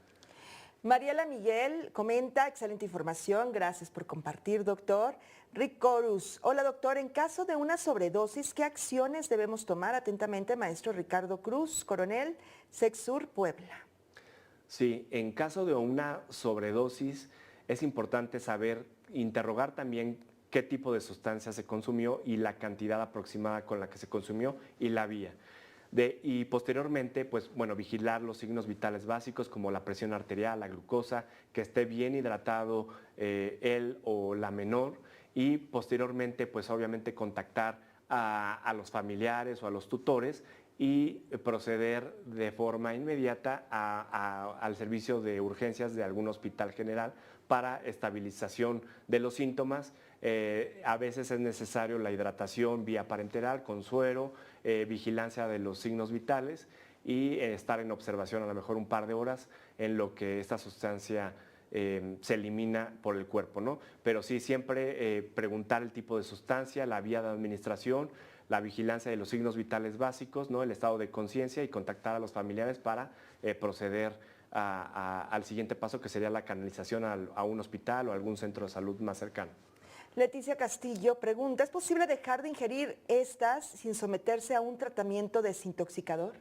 Mariela Miguel comenta, excelente información, gracias por compartir, doctor. Rick Corus, hola doctor, en caso de una sobredosis, ¿qué acciones debemos tomar? Atentamente, maestro Ricardo Cruz, coronel, Sexur, Puebla. Sí, en caso de una sobredosis es importante interrogar también qué tipo de sustancia se consumió y la cantidad aproximada con la que se consumió y la vía. Y posteriormente, pues bueno, vigilar los signos vitales básicos como la presión arterial, la glucosa, que esté bien hidratado él o la menor, y posteriormente, pues obviamente contactar a los familiares o a los tutores y proceder de forma inmediata al servicio de urgencias de algún hospital general para estabilización de los síntomas. A veces es necesario la hidratación vía parenteral con suero, vigilancia de los signos vitales y estar en observación a lo mejor un par de horas en lo que esta sustancia se elimina por el cuerpo, ¿no? Pero sí, siempre preguntar el tipo de sustancia, la vía de administración, la vigilancia de los signos vitales básicos, ¿no? El estado de conciencia y contactar a los familiares para proceder al siguiente paso, que sería la canalización a un hospital o algún centro de salud más cercano. Leticia Castillo pregunta, ¿es posible dejar de ingerir estas sin someterse a un tratamiento desintoxicador?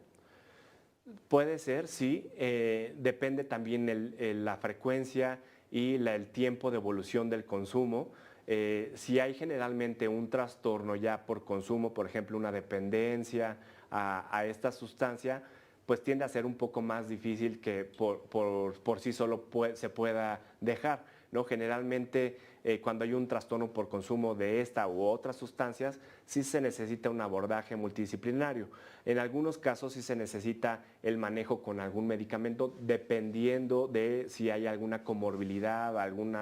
Puede ser, sí. Depende también la frecuencia y el tiempo de evolución del consumo. Si hay generalmente un trastorno ya por consumo, por ejemplo, una dependencia a esta sustancia, pues tiende a ser un poco más difícil que por sí solo se pueda dejar, ¿no? Generalmente, cuando hay un trastorno por consumo de esta u otras sustancias, sí se necesita un abordaje multidisciplinario. En algunos casos sí se necesita el manejo con algún medicamento, dependiendo de si hay alguna comorbilidad, algún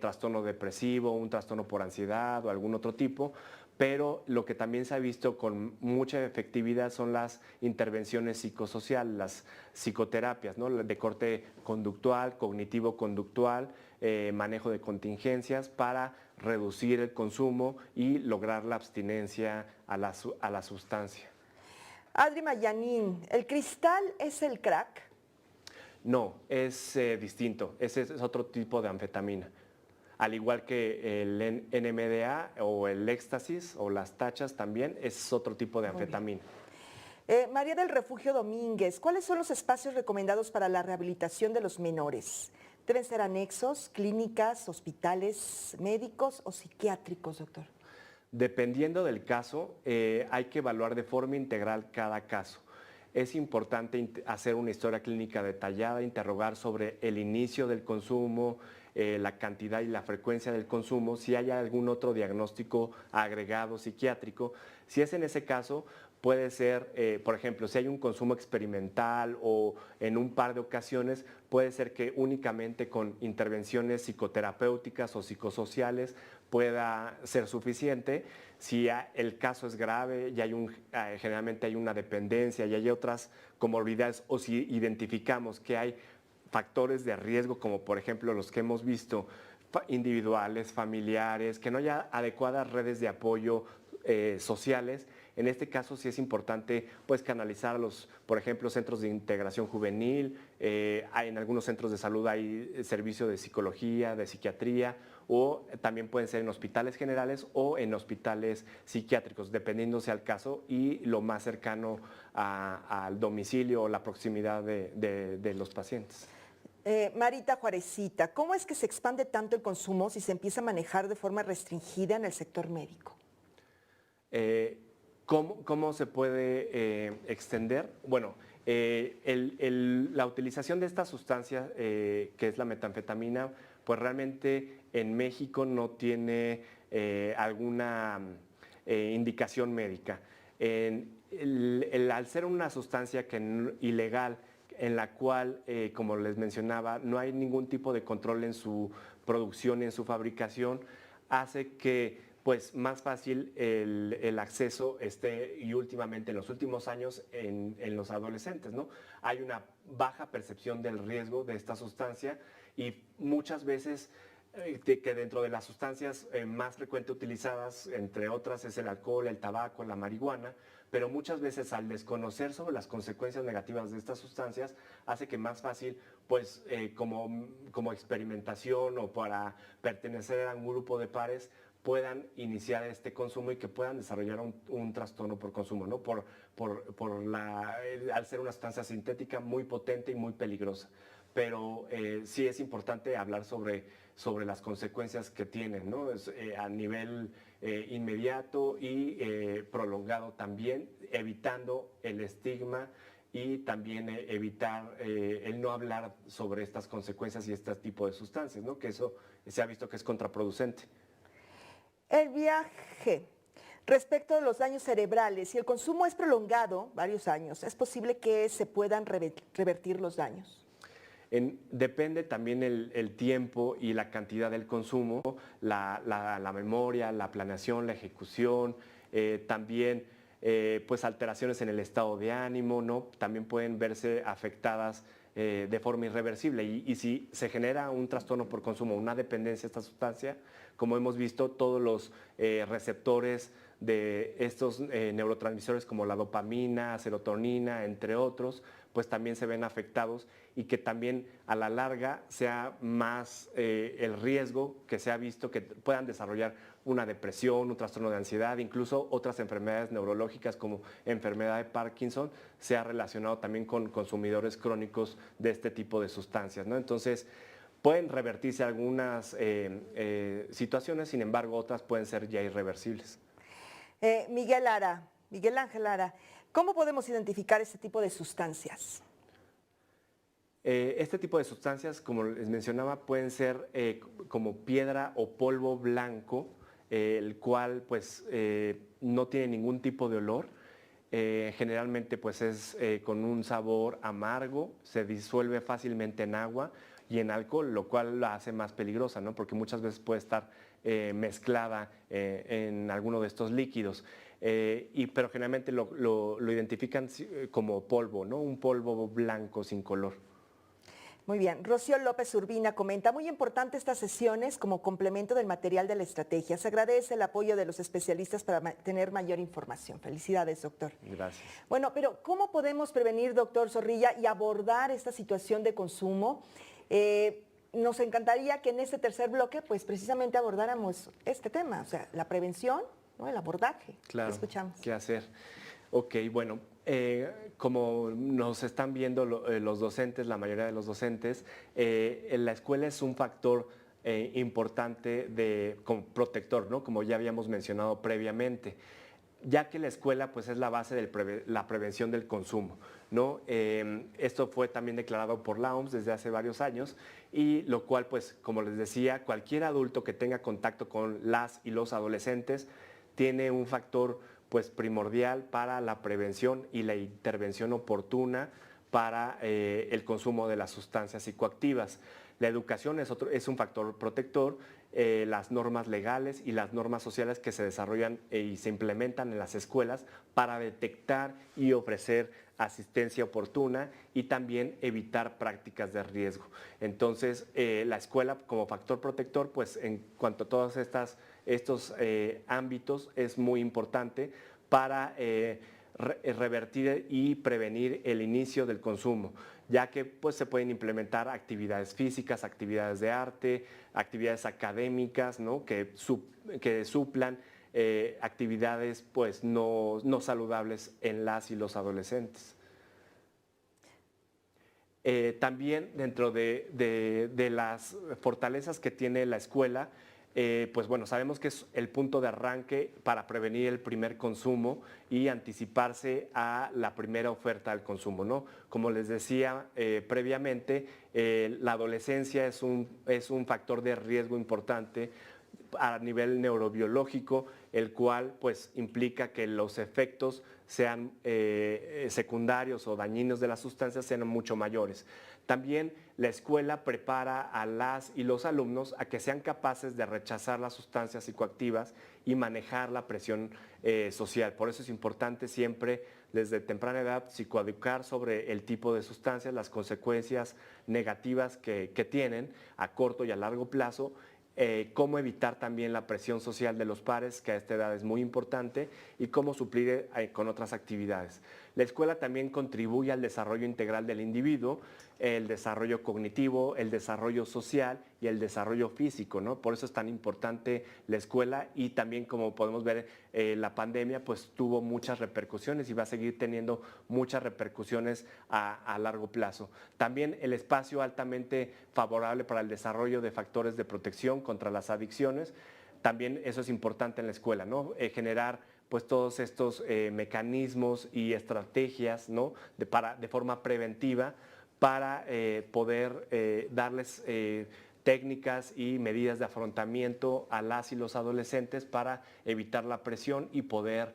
trastorno depresivo, un trastorno por ansiedad o algún otro tipo. Pero lo que también se ha visto con mucha efectividad son las intervenciones psicosociales, las psicoterapias, ¿no? De corte conductual, cognitivo-conductual, manejo de contingencias para reducir el consumo y lograr la abstinencia a la sustancia. Adri Mayanín, ¿el cristal es el crack? No, es distinto, ese es otro tipo de anfetamina. Al igual que el NMDA o el éxtasis o las tachas también, es otro tipo de anfetamina. María del Refugio Domínguez, ¿cuáles son los espacios recomendados para la rehabilitación de los menores? ¿Deben ser anexos, clínicas, hospitales médicos o psiquiátricos, doctor? Dependiendo del caso, hay que evaluar de forma integral cada caso. Es importante hacer una historia clínica detallada, interrogar sobre el inicio del consumo, la cantidad y la frecuencia del consumo, si hay algún otro diagnóstico agregado psiquiátrico. Si es en ese caso, puede ser, por ejemplo, si hay un consumo experimental o en un par de ocasiones, puede ser que únicamente con intervenciones psicoterapéuticas o psicosociales pueda ser suficiente. Si el caso es grave y generalmente hay una dependencia y hay otras comorbilidades, o si identificamos que hay factores de riesgo, como por ejemplo los que hemos visto, individuales, familiares, que no haya adecuadas redes de apoyo sociales. En este caso sí es importante pues canalizar a los, por ejemplo, centros de integración juvenil, en algunos centros de salud hay servicio de psicología, de psiquiatría, o también pueden ser en hospitales generales o en hospitales psiquiátricos, dependiendo sea el caso y lo más cercano al domicilio o la proximidad de los pacientes. Marita Juarecita, ¿cómo es que se expande tanto el consumo si se empieza a manejar de forma restringida en el sector médico? ¿Cómo se puede extender? Bueno, la utilización de esta sustancia, que es la metanfetamina, pues realmente en México no tiene alguna indicación médica. Al ser una sustancia ilegal, en la cual, como les mencionaba, no hay ningún tipo de control en su producción y en su fabricación, hace que pues más fácil el acceso esté, y últimamente en los últimos años en los adolescentes, ¿no? Hay una baja percepción del riesgo de esta sustancia y muchas veces que dentro de las sustancias más frecuentemente utilizadas, entre otras, es el alcohol, el tabaco, la marihuana, pero muchas veces al desconocer sobre las consecuencias negativas de estas sustancias, hace que más fácil, pues como experimentación o para pertenecer a un grupo de pares, puedan iniciar este consumo y que puedan desarrollar un trastorno por consumo, ¿no? Al ser una sustancia sintética muy potente y muy peligrosa. pero sí es importante hablar sobre las consecuencias que tienen, ¿no? A nivel inmediato y prolongado también, evitando el estigma y también evitar el no hablar sobre estas consecuencias y este tipo de sustancias, ¿no? Que eso se ha visto que es contraproducente. El viaje. Respecto a los daños cerebrales, si el consumo es prolongado, varios años, ¿es posible que se puedan revertir los daños? Depende también el tiempo y la cantidad del consumo, la memoria, la planeación, la ejecución, también pues alteraciones en el estado de ánimo, ¿no? También pueden verse afectadas de forma irreversible. Y si se genera un trastorno por consumo, una dependencia a esta sustancia, como hemos visto, todos los receptores de estos neurotransmisores como la dopamina, serotonina, entre otros, pues también se ven afectados y que también a la larga sea más el riesgo que se ha visto que puedan desarrollar una depresión, un trastorno de ansiedad, incluso otras enfermedades neurológicas como enfermedad de Parkinson, se ha relacionado también con consumidores crónicos de este tipo de sustancias, ¿no? Entonces, pueden revertirse algunas situaciones, sin embargo, otras pueden ser ya irreversibles. Miguel Ángel Lara, ¿cómo podemos identificar este tipo de sustancias? Este tipo de sustancias, como les mencionaba, pueden ser como piedra o polvo blanco, el cual pues no tiene ningún tipo de olor. Generalmente pues es con un sabor amargo, se disuelve fácilmente en agua y en alcohol, lo cual la hace más peligrosa, ¿no? Porque muchas veces puede estar mezclada en alguno de estos líquidos. Pero generalmente lo identifican como polvo, ¿no? Un polvo blanco sin color. Muy bien. Rocío López Urbina comenta, muy importante estas sesiones como complemento del material de la estrategia. Se agradece el apoyo de los especialistas para tener mayor información. Felicidades, doctor. Gracias. Bueno, pero ¿cómo podemos prevenir, doctor Zorrilla, y abordar esta situación de consumo? Nos encantaría que en este tercer bloque, pues precisamente abordáramos este tema, o sea, la prevención, ¿no? El abordaje. Claro. Escuchamos. ¿Qué hacer? Ok, bueno, como nos están viendo los docentes, la mayoría de los docentes, la escuela es un factor importante como protector, ¿no? Como ya habíamos mencionado previamente, ya que la escuela pues, es la base de la prevención del consumo, ¿no? Esto fue también declarado por la OMS desde hace varios años y lo cual, pues, como les decía, cualquier adulto que tenga contacto con las y los adolescentes tiene un factor pues primordial para la prevención y la intervención oportuna para el consumo de las sustancias psicoactivas. La educación es un factor protector, las normas legales y las normas sociales que se desarrollan y se implementan en las escuelas para detectar y ofrecer asistencia oportuna y también evitar prácticas de riesgo. Entonces, la escuela como factor protector, pues en cuanto a todos estos ámbitos es muy importante para revertir y prevenir el inicio del consumo, ya que pues, se pueden implementar actividades físicas, actividades de arte, actividades académicas, ¿no? que suplan actividades pues, no saludables en las y los adolescentes. También dentro de las fortalezas que tiene la escuela, pues bueno, sabemos que es el punto de arranque para prevenir el primer consumo y anticiparse a la primera oferta del consumo, ¿no? Como les decía previamente, la adolescencia es un factor de riesgo importante a nivel neurobiológico, el cual pues implica que los efectos sean secundarios o dañinos de las sustancias sean mucho mayores. También la escuela prepara a las y los alumnos a que sean capaces de rechazar las sustancias psicoactivas y manejar la presión social. Por eso es importante siempre desde temprana edad psicoeducar sobre el tipo de sustancias, las consecuencias negativas que tienen a corto y a largo plazo, cómo evitar también la presión social de los pares, que a esta edad es muy importante, y cómo suplir con otras actividades. La escuela también contribuye al desarrollo integral del individuo, el desarrollo cognitivo, el desarrollo social y el desarrollo físico, ¿no? Por eso es tan importante la escuela y también, como podemos ver, la pandemia pues tuvo muchas repercusiones y va a seguir teniendo muchas repercusiones a largo plazo. También el espacio altamente favorable para el desarrollo de factores de protección contra las adicciones, también eso es importante en la escuela, ¿no? Generar pues todos estos mecanismos y estrategias, ¿no? de forma preventiva para poder darles técnicas y medidas de afrontamiento a las y los adolescentes para evitar la presión y poder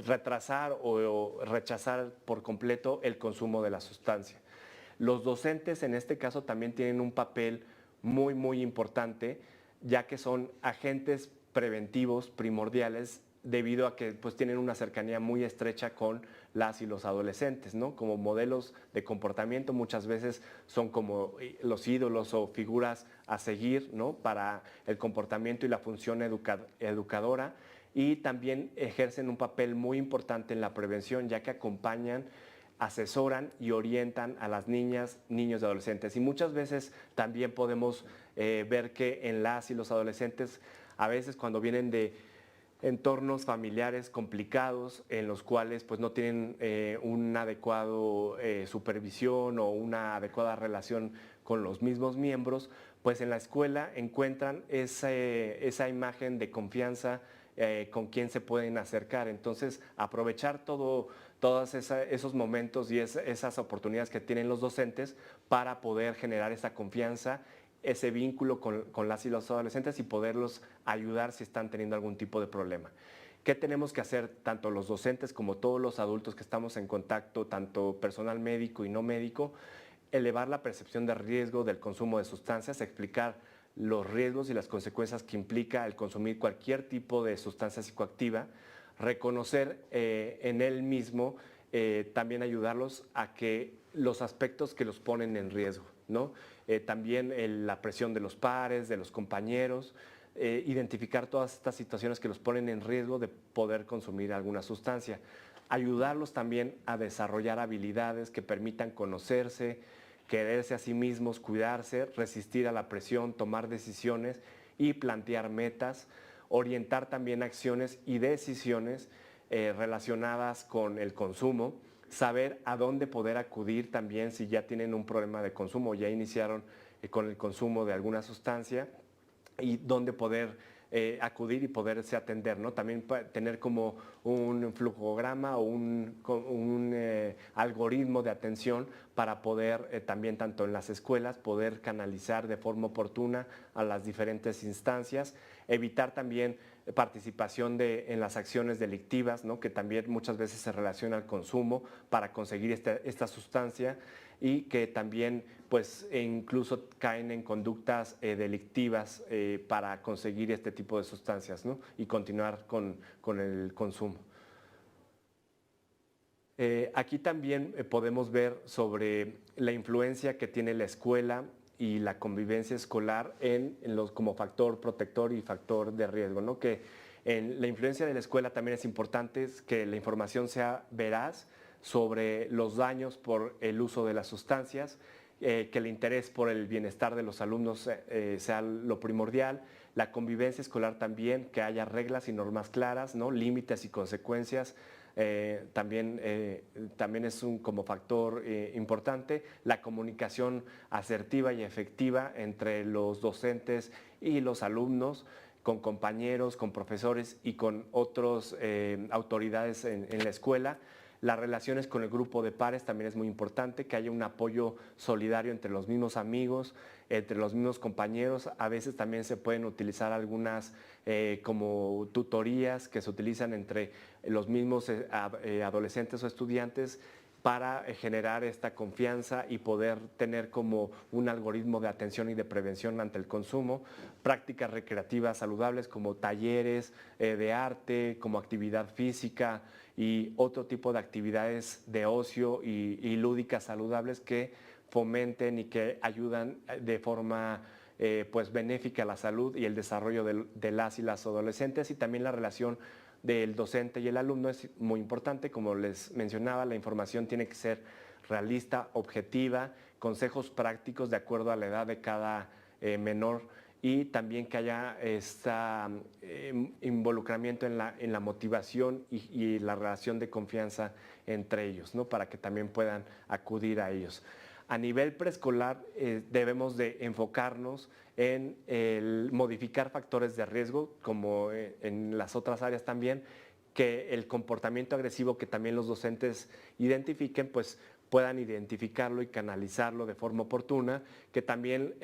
retrasar o rechazar por completo el consumo de la sustancia. Los docentes en este caso también tienen un papel muy, muy importante, ya que son agentes preventivos primordiales debido a que pues, tienen una cercanía muy estrecha con las y los adolescentes, ¿no? Como modelos de comportamiento muchas veces son como los ídolos o figuras a seguir, ¿no? Para el comportamiento y la función educadora, y también ejercen un papel muy importante en la prevención, ya que acompañan, asesoran y orientan a las niñas, niños y adolescentes. Y muchas veces también podemos ver que en las y los adolescentes, a veces cuando vienen de entornos familiares complicados en los cuales pues, no tienen una adecuada supervisión o una adecuada relación con los mismos miembros, pues en la escuela encuentran esa imagen de confianza con quien se pueden acercar. Entonces, aprovechar todos esos momentos y esas oportunidades que tienen los docentes para poder generar esa confianza, ese vínculo con las y los adolescentes y poderlos ayudar si están teniendo algún tipo de problema. ¿Qué tenemos que hacer tanto los docentes como todos los adultos que estamos en contacto, tanto personal médico y no médico? Elevar la percepción de riesgo del consumo de sustancias, explicar los riesgos y las consecuencias que implica el consumir cualquier tipo de sustancia psicoactiva, reconocer en él mismo, también ayudarlos a que los aspectos que los ponen en riesgo, ¿no? También la presión de los pares, de los compañeros, identificar todas estas situaciones que los ponen en riesgo de poder consumir alguna sustancia. Ayudarlos también a desarrollar habilidades que permitan conocerse, quererse a sí mismos, cuidarse, resistir a la presión, tomar decisiones y plantear metas, orientar también acciones y decisiones relacionadas con el consumo, saber a dónde poder acudir también si ya tienen un problema de consumo o ya iniciaron con el consumo de alguna sustancia y dónde poder acudir y poderse atender, ¿no? También tener como un flujograma o un algoritmo de atención para poder también tanto en las escuelas poder canalizar de forma oportuna a las diferentes instancias, evitar también participación en las acciones delictivas, ¿no? Que también muchas veces se relaciona al consumo para conseguir esta sustancia y que también pues incluso caen en conductas delictivas para conseguir este tipo de sustancias, ¿no? Y continuar con el consumo. Aquí también podemos ver sobre la influencia que tiene la escuela y la convivencia escolar como factor protector y factor de riesgo, ¿no? Que la influencia de la escuela también es importante, es que la información sea veraz sobre los daños por el uso de las sustancias, que el interés por el bienestar de los alumnos sea lo primordial, la convivencia escolar también, que haya reglas y normas claras, ¿no? Límites y consecuencias. También es como factor importante, la comunicación asertiva y efectiva entre los docentes y los alumnos, con compañeros, con profesores y con otras autoridades en la escuela. Las relaciones con el grupo de pares también es muy importante, que haya un apoyo solidario entre los mismos amigos, entre los mismos compañeros. A veces también se pueden utilizar algunas como tutorías que se utilizan entre los mismos adolescentes o estudiantes para generar esta confianza y poder tener como un algoritmo de atención y de prevención ante el consumo. Prácticas recreativas saludables como talleres de arte, como actividad física y otro tipo de actividades de ocio y lúdicas saludables que fomenten y que ayudan de forma pues benéfica a la salud y el desarrollo de las y las adolescentes, y también la relación del docente y el alumno es muy importante. Como les mencionaba, la información tiene que ser realista, objetiva, consejos prácticos de acuerdo a la edad de cada menor, y también que haya este involucramiento en la motivación y la relación de confianza entre ellos, ¿no? Para que también puedan acudir a ellos. A nivel preescolar debemos de enfocarnos en el modificar factores de riesgo, como en las otras áreas también, que el comportamiento agresivo que también los docentes identifiquen, pues puedan identificarlo y canalizarlo de forma oportuna, que también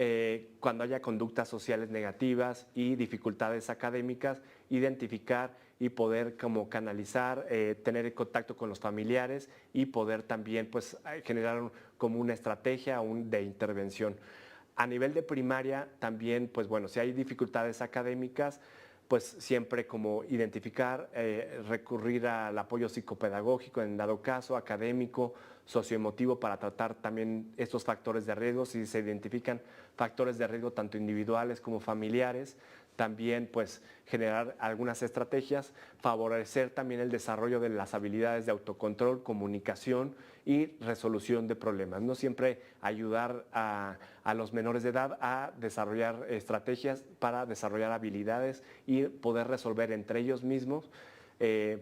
cuando haya conductas sociales negativas y dificultades académicas, identificar y poder como canalizar, tener contacto con los familiares y poder también pues generar como una estrategia de intervención. A nivel de primaria también, pues bueno, si hay dificultades académicas, pues siempre como identificar, recurrir al apoyo psicopedagógico en dado caso, académico, socioemotivo, para tratar también estos factores de riesgo. Si se identifican factores de riesgo tanto individuales como familiares, también pues generar algunas estrategias, favorecer también el desarrollo de las habilidades de autocontrol, comunicación y resolución de problemas. No siempre ayudar a los menores de edad a desarrollar estrategias para desarrollar habilidades y poder resolver entre ellos mismos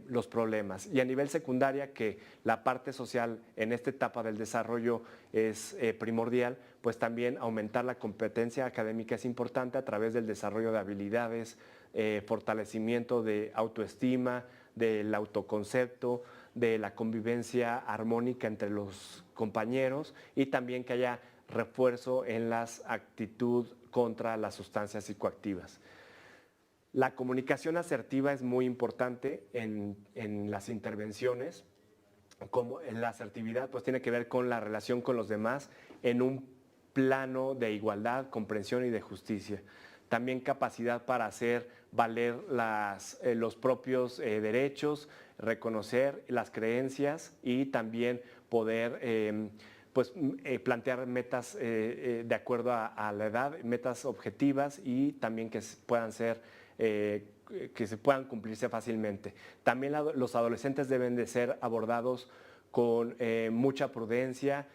los problemas. Y a nivel secundaria, que la parte social en esta etapa del desarrollo es primordial, pues también aumentar la competencia académica es importante a través del desarrollo de habilidades, fortalecimiento de autoestima, del autoconcepto, de la convivencia armónica entre los compañeros, y también que haya refuerzo en las actitudes contra las sustancias psicoactivas. La comunicación asertiva es muy importante en las intervenciones. Como la asertividad pues tiene que ver con la relación con los demás en un plano de igualdad, comprensión y de justicia. También capacidad para hacer valer los propios derechos, reconocer las creencias y también poder plantear metas de acuerdo a la edad, metas objetivas y también que puedan ser que se puedan cumplirse fácilmente. También los adolescentes deben de ser abordados con mucha prudencia,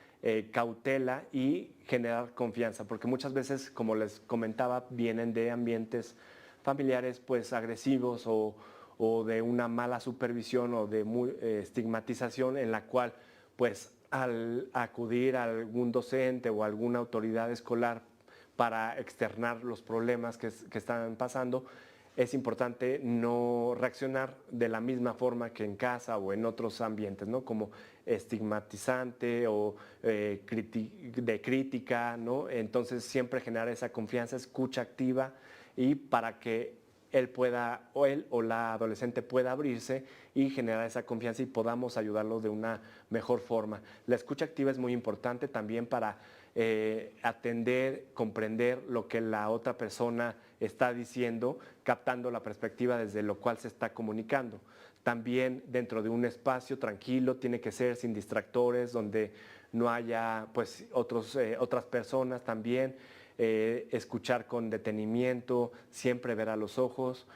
cautela y generar confianza, porque muchas veces, como les comentaba, vienen de ambientes familiares pues agresivos o de una mala supervisión o de estigmatización, en la cual pues al acudir a algún docente o alguna autoridad escolar para externar los problemas que están pasando, es importante no reaccionar de la misma forma que en casa o en otros ambientes, ¿no? Como estigmatizante o de crítica, ¿no? Entonces siempre generar esa confianza, escucha activa, y para que él o la adolescente pueda abrirse y generar esa confianza y podamos ayudarlo de una mejor forma. La escucha activa es muy importante también para atender, comprender lo que la otra persona está diciendo, captando la perspectiva desde lo cual se está comunicando. También dentro de un espacio tranquilo, tiene que ser sin distractores, donde no haya pues otras personas también. Escuchar con detenimiento, siempre ver a los ojos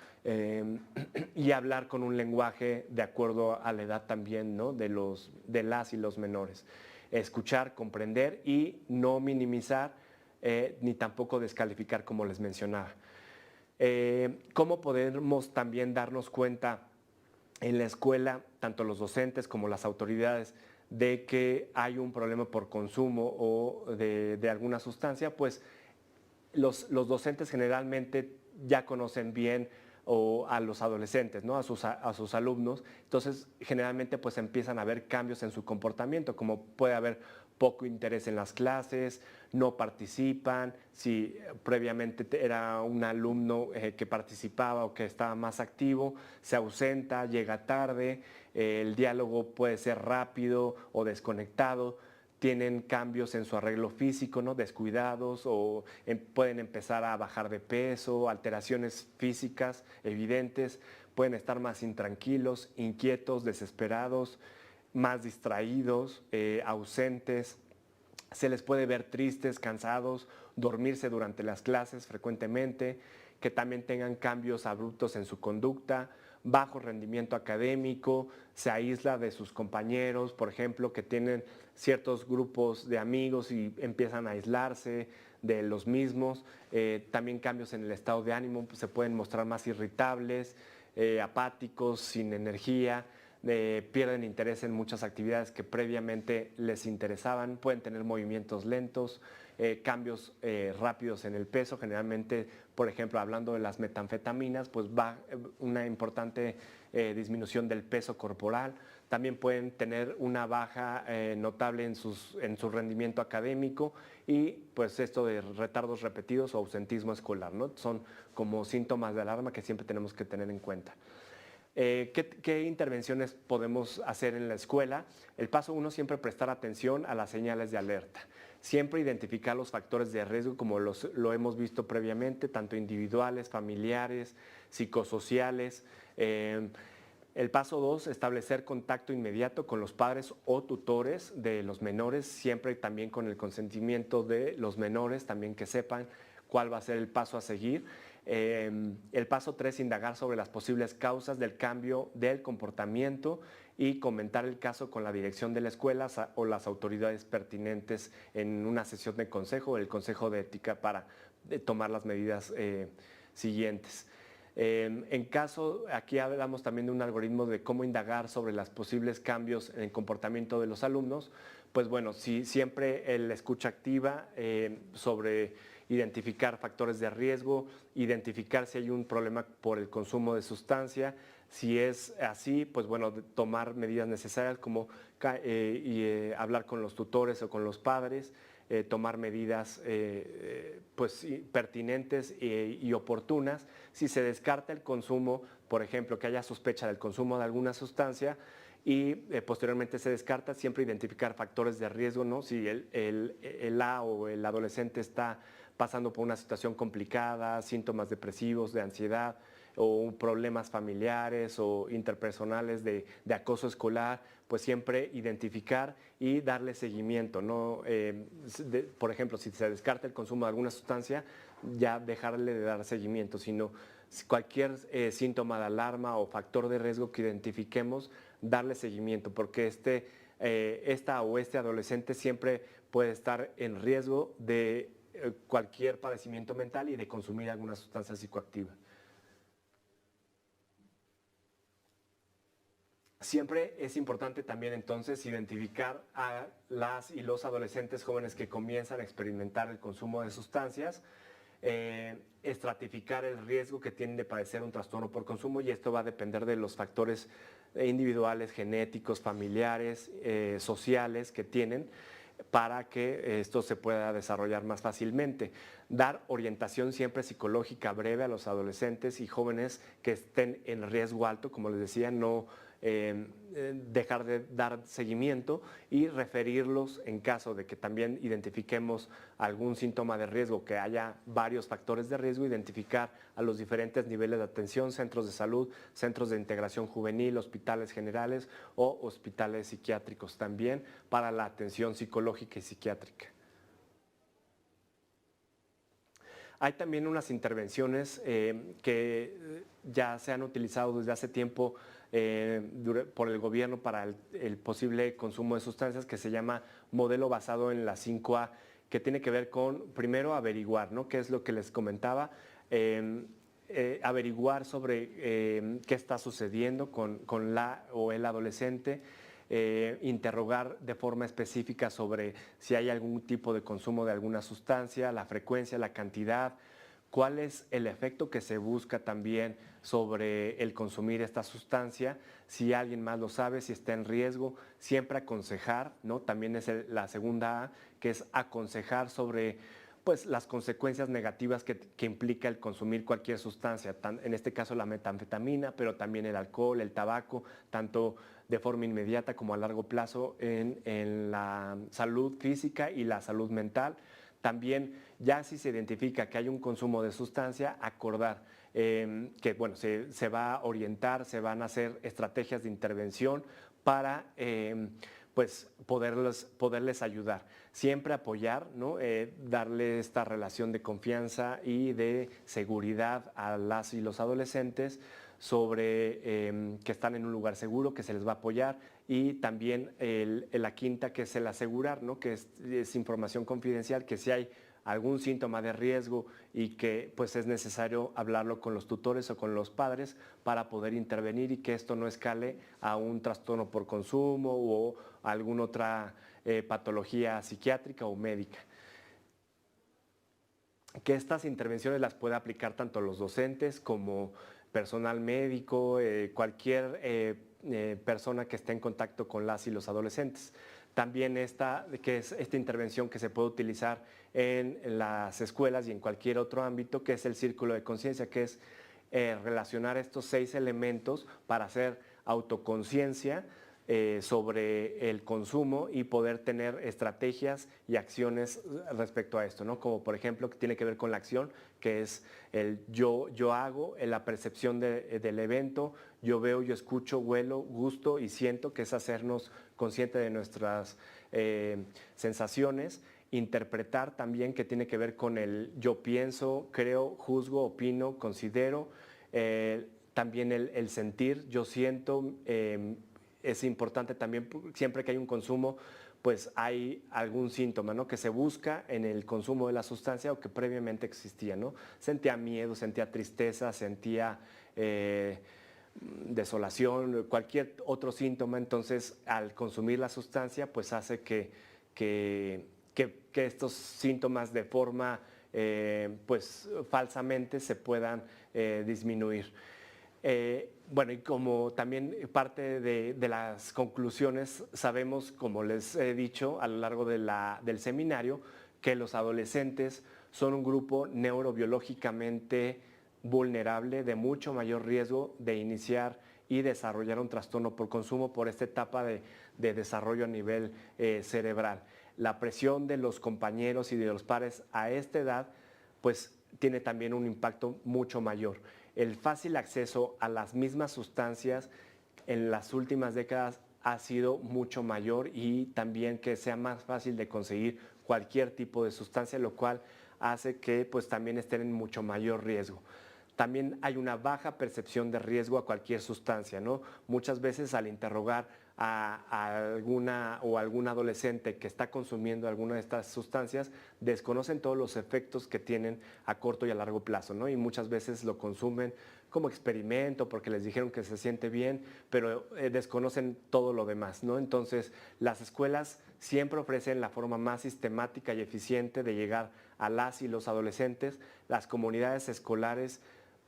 y hablar con un lenguaje de acuerdo a la edad también, ¿no? de las y los menores. Escuchar, comprender y no minimizar ni tampoco descalificar, como les mencionaba. ¿Cómo podemos también darnos cuenta en la escuela, tanto los docentes como las autoridades, de que hay un problema por consumo o de alguna sustancia? Pues los docentes generalmente ya conocen bien a los adolescentes, ¿no? a sus alumnos. Entonces, generalmente pues empiezan a haber cambios en su comportamiento, como puede haber poco interés en las clases, no participan, si previamente era un alumno que participaba o que estaba más activo, se ausenta, llega tarde, el diálogo puede ser rápido o desconectado, tienen cambios en su arreglo físico, ¿no? Descuidados, o pueden empezar a bajar de peso, alteraciones físicas evidentes, pueden estar más intranquilos, inquietos, desesperados, más distraídos, ausentes. Se les puede ver tristes, cansados, dormirse durante las clases frecuentemente, que también tengan cambios abruptos en su conducta, bajo rendimiento académico, se aísla de sus compañeros, por ejemplo, que tienen ciertos grupos de amigos y empiezan a aislarse de los mismos. También cambios en el estado de ánimo, pues, se pueden mostrar más irritables, apáticos, sin energía, pierden interés en muchas actividades que previamente les interesaban, pueden tener movimientos lentos, cambios rápidos en el peso. Generalmente, por ejemplo, hablando de las metanfetaminas, pues va una importante disminución del peso corporal. También pueden tener una baja notable en su rendimiento académico y pues esto de retardos repetidos o ausentismo escolar, ¿no? Son como síntomas de alarma que siempre tenemos que tener en cuenta. ¿Qué intervenciones podemos hacer en la escuela? El paso 1, siempre prestar atención a las señales de alerta. Siempre identificar los factores de riesgo como lo hemos visto previamente, tanto individuales, familiares, psicosociales. El paso 2, establecer contacto inmediato con los padres o tutores de los menores, siempre también con el consentimiento de los menores, también que sepan cuál va a ser el paso a seguir. El paso 3, indagar sobre las posibles causas del cambio del comportamiento y comentar el caso con la dirección de la escuela o las autoridades pertinentes en una sesión de consejo, el consejo de ética, para tomar las medidas siguientes. En caso, aquí hablamos también de un algoritmo de cómo indagar sobre los posibles cambios en el comportamiento de los alumnos. Pues bueno, si siempre la escucha activa sobre identificar factores de riesgo, identificar si hay un problema por el consumo de sustancia. Si es así, pues bueno, tomar medidas necesarias como hablar con los tutores o con los padres, tomar medidas pues, pertinentes y oportunas. Si se descarta el consumo, por ejemplo, que haya sospecha del consumo de alguna sustancia y posteriormente se descarta, siempre identificar factores de riesgo, ¿no? Si el o el adolescente está pasando por una situación complicada, síntomas depresivos, de ansiedad, o problemas familiares o interpersonales de acoso escolar, pues siempre identificar y darle seguimiento, ¿no? Por ejemplo, si se descarta el consumo de alguna sustancia, ya dejarle de dar seguimiento, sino cualquier síntoma de alarma o factor de riesgo que identifiquemos, darle seguimiento, porque esta o este adolescente siempre puede estar en riesgo de cualquier padecimiento mental y de consumir alguna sustancia psicoactiva. Siempre es importante también entonces identificar a las y los adolescentes jóvenes que comienzan a experimentar el consumo de sustancias, estratificar el riesgo que tienen de padecer un trastorno por consumo, y esto va a depender de los factores individuales, genéticos, familiares, sociales que tienen, para que esto se pueda desarrollar más fácilmente. Dar orientación siempre psicológica breve a los adolescentes y jóvenes que estén en riesgo alto, como les decía, no dejar de dar seguimiento y referirlos en caso de que también identifiquemos algún síntoma de riesgo, que haya varios factores de riesgo, identificar a los diferentes niveles de atención, centros de salud, centros de integración juvenil, hospitales generales o hospitales psiquiátricos también para la atención psicológica y psiquiátrica. Hay también unas intervenciones que ya se han utilizado desde hace tiempo por el gobierno para el posible consumo de sustancias, que se llama modelo basado en la 5A, que tiene que ver con, primero, averiguar, ¿no? ¿Qué es lo que les comentaba? Averiguar sobre qué está sucediendo con la o el adolescente, interrogar de forma específica sobre si hay algún tipo de consumo de alguna sustancia, la frecuencia, la cantidad, cuál es el efecto que se busca también sobre el consumir esta sustancia, si alguien más lo sabe, si está en riesgo, siempre aconsejar, ¿no? También es la segunda A, que es aconsejar sobre pues, las consecuencias negativas que implica el consumir cualquier sustancia, en este caso la metanfetamina, pero también el alcohol, el tabaco, tanto de forma inmediata como a largo plazo en la salud física y la salud mental. También, ya si se identifica que hay un consumo de sustancia, acordar que bueno, se va a orientar, se van a hacer estrategias de intervención para pues poderles ayudar. Siempre apoyar, ¿no? Darle esta relación de confianza y de seguridad a las y los adolescentes sobre que están en un lugar seguro, que se les va a apoyar, y también la quinta, que es el asegurar, ¿no? Que es información confidencial, que si hay algún síntoma de riesgo y que pues es necesario hablarlo con los tutores o con los padres para poder intervenir y que esto no escale a un trastorno por consumo o alguna otra patología psiquiátrica o médica. Que estas intervenciones las puede aplicar tanto los docentes como personal médico, cualquier persona que esté en contacto con las y los adolescentes. También esta intervención que se puede utilizar en las escuelas y en cualquier otro ámbito, que es el círculo de conciencia, que es relacionar estos 6 elementos para hacer autoconciencia sobre el consumo y poder tener estrategias y acciones respecto a esto, ¿no? Como por ejemplo, que tiene que ver con la acción, que es el yo hago, la percepción del evento, yo veo, yo escucho, huelo, gusto y siento, que es hacernos conscientes de nuestras sensaciones. Interpretar también, que tiene que ver con el yo pienso, creo, juzgo, opino, considero. También el sentir, yo siento. Es importante también, siempre que hay un consumo, pues hay algún síntoma, ¿no? Que se busca en el consumo de la sustancia o que previamente existía, ¿no? Sentía miedo, sentía tristeza, sentía desolación, cualquier otro síntoma. Entonces, al consumir la sustancia, pues hace que estos síntomas de forma, pues falsamente se puedan disminuir. Bueno, y como también parte de las conclusiones, sabemos, como les he dicho a lo largo del seminario, que los adolescentes son un grupo neurobiológicamente vulnerable, de mucho mayor riesgo de iniciar y desarrollar un trastorno por consumo por esta etapa de desarrollo a nivel cerebral. La presión de los compañeros y de los pares a esta edad, pues tiene también un impacto mucho mayor. El fácil acceso a las mismas sustancias en las últimas décadas ha sido mucho mayor, y también que sea más fácil de conseguir cualquier tipo de sustancia, lo cual hace que pues también estén en mucho mayor riesgo. También hay una baja percepción de riesgo a cualquier sustancia, ¿no? Muchas veces al interrogar a alguna o algún adolescente que está consumiendo alguna de estas sustancias, desconocen todos los efectos que tienen a corto y a largo plazo, ¿no? Y muchas veces lo consumen como experimento porque les dijeron que se siente bien, pero desconocen todo lo demás, ¿no? Entonces, las escuelas siempre ofrecen la forma más sistemática y eficiente de llegar a las y los adolescentes. Las comunidades escolares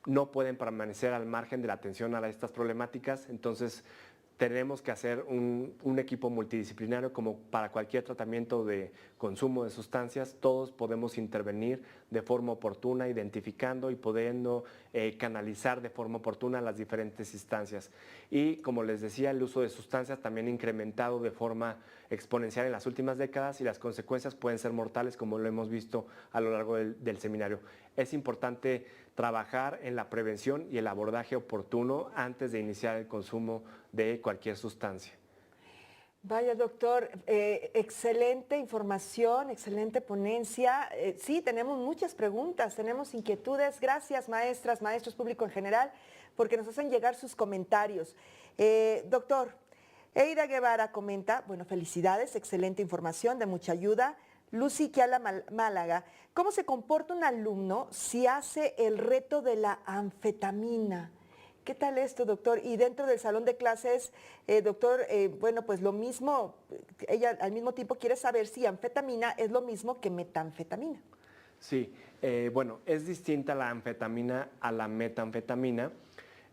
no pueden permanecer al margen de la atención a estas problemáticas. Entonces, tenemos que hacer un equipo multidisciplinario, como para cualquier tratamiento de consumo de sustancias. Todos podemos intervenir de forma oportuna, identificando y pudiendo canalizar de forma oportuna las diferentes instancias. Y como les decía, el uso de sustancias también ha incrementado de forma exponencial en las últimas décadas, y las consecuencias pueden ser mortales, como lo hemos visto a lo largo del seminario. Es importante trabajar en la prevención y el abordaje oportuno antes de iniciar el consumo de cualquier sustancia. Vaya, doctor, excelente información, excelente ponencia. Sí, tenemos muchas preguntas, tenemos inquietudes. Gracias, maestras, maestros, público en general, porque nos hacen llegar sus comentarios. Doctor, Eida Guevara comenta, bueno, felicidades, excelente información, de mucha ayuda. Lucy Kiala Málaga, ¿cómo se comporta un alumno si hace el reto de la anfetamina? ¿Qué tal esto, doctor? Y dentro del salón de clases, doctor, bueno, pues lo mismo, ella al mismo tiempo quiere saber si anfetamina es lo mismo que metanfetamina. Sí, bueno, es distinta la anfetamina a la metanfetamina.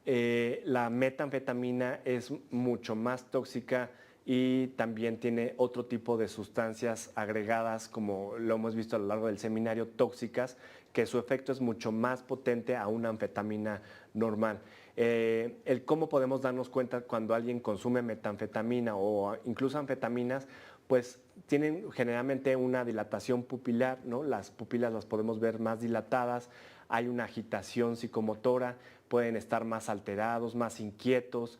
La metanfetamina es mucho más tóxica y también tiene otro tipo de sustancias agregadas, como lo hemos visto a lo largo del seminario, tóxicas, que su efecto es mucho más potente a una anfetamina normal. ¿Cómo podemos darnos cuenta cuando alguien consume metanfetamina o incluso anfetaminas? Pues tienen generalmente una dilatación pupilar, ¿no? Las pupilas las podemos ver más dilatadas, hay una agitación psicomotora, pueden estar más alterados, más inquietos,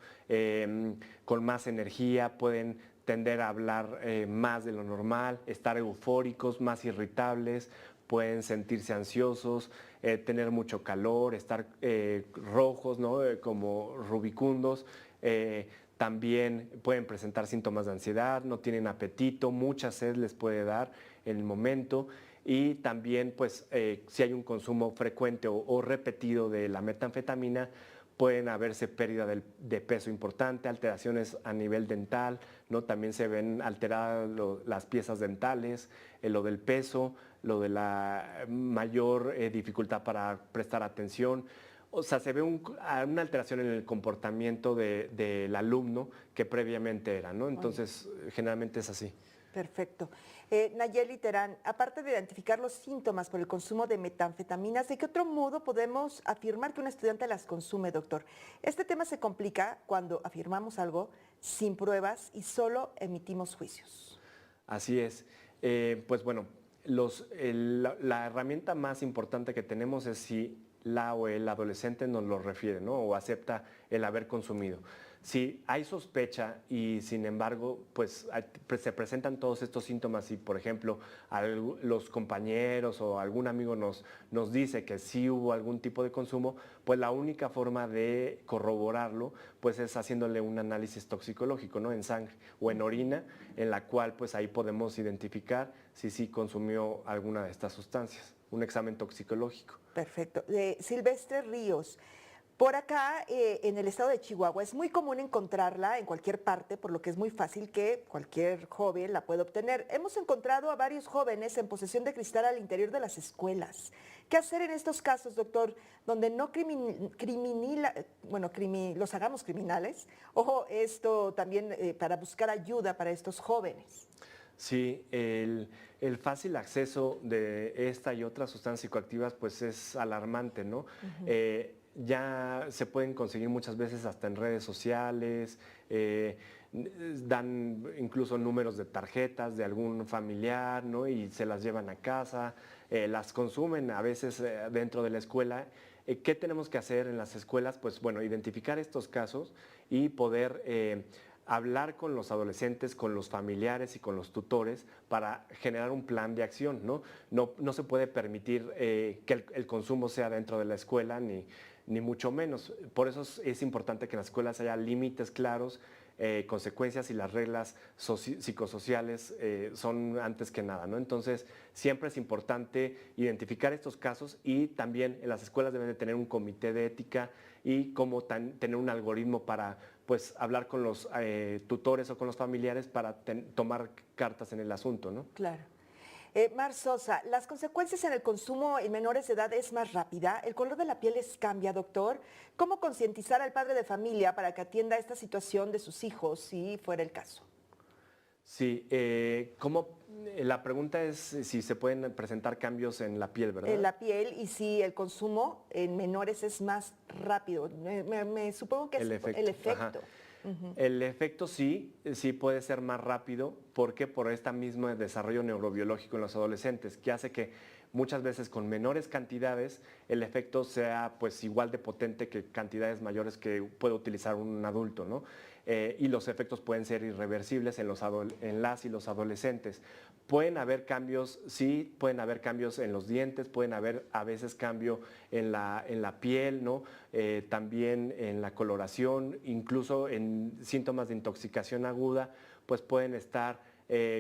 con más energía, pueden tender a hablar más de lo normal, estar eufóricos, más irritables, pueden sentirse ansiosos, tener mucho calor, estar rojos, ¿no? Como rubicundos. También pueden presentar síntomas de ansiedad, no tienen apetito, mucha sed les puede dar en el momento. Y también, pues, si hay un consumo frecuente o repetido de la metanfetamina, pueden haberse pérdida de peso importante, alteraciones a nivel dental, ¿no? También se ven alteradas las piezas dentales, lo del peso, lo de la mayor dificultad para prestar atención. O sea, se ve una alteración en el comportamiento del alumno que previamente era, ¿no? Entonces, generalmente es así. Perfecto. Nayeli Terán, aparte de identificar los síntomas por el consumo de metanfetaminas, ¿de qué otro modo podemos afirmar que un estudiante las consume, doctor? Este tema se complica cuando afirmamos algo sin pruebas y solo emitimos juicios. Así es. Pues bueno, la herramienta más importante que tenemos es si la o el adolescente nos lo refiere, ¿no? O acepta el haber consumido. Si hay sospecha y sin embargo pues se presentan todos estos síntomas y por ejemplo los compañeros o algún amigo nos dice que sí hubo algún tipo de consumo, pues la única forma de corroborarlo pues es haciéndole un análisis toxicológico, ¿no? En sangre o en orina, en la cual pues ahí podemos identificar si sí consumió alguna de estas sustancias, un examen toxicológico. Perfecto. Silvestre Ríos. Por acá, en el estado de Chihuahua, es muy común encontrarla en cualquier parte, por lo que es muy fácil que cualquier joven la pueda obtener. Hemos encontrado a varios jóvenes en posesión de cristal al interior de las escuelas. ¿Qué hacer en estos casos, doctor, donde no los hagamos criminales? Ojo, esto también para buscar ayuda para estos jóvenes. Sí, el fácil acceso de esta y otras sustancias psicoactivas pues es alarmante, ¿no? Ya se pueden conseguir muchas veces hasta en redes sociales, dan incluso números de tarjetas de algún familiar, ¿no? Y se las llevan a casa, las consumen a veces dentro de la escuela. ¿Qué tenemos que hacer en las escuelas? Pues bueno, identificar estos casos y poder hablar con los adolescentes, con los familiares y con los tutores para generar un plan de acción, ¿no? No se puede permitir que el consumo sea dentro de la escuela ni mucho menos. Por eso es importante que en las escuelas haya límites claros, consecuencias y las reglas psicosociales son antes que nada, ¿no? Entonces, siempre es importante identificar estos casos y también en las escuelas deben de tener un comité de ética y como tener un algoritmo para pues hablar con los tutores o con los familiares para tomar cartas en el asunto, ¿no? Claro. Mar Sosa, ¿las consecuencias en el consumo en menores de edad es más rápida? ¿El color de la piel les cambia, doctor? ¿Cómo concientizar al padre de familia para que atienda esta situación de sus hijos, si fuera el caso? Sí, la pregunta es si se pueden presentar cambios en la piel, ¿verdad? En la piel y si el consumo en menores es más rápido. Me supongo que es el efecto. El efecto sí puede ser más rápido porque por este mismo desarrollo neurobiológico en los adolescentes, que hace que muchas veces con menores cantidades el efecto sea pues igual de potente que cantidades mayores que puede utilizar un adulto, ¿no? Y los efectos pueden ser irreversibles en las y los adolescentes. Pueden haber cambios, sí, pueden haber cambios en los dientes, pueden haber a veces cambio en la piel, ¿no? También en la coloración, incluso en síntomas de intoxicación aguda, pues pueden estar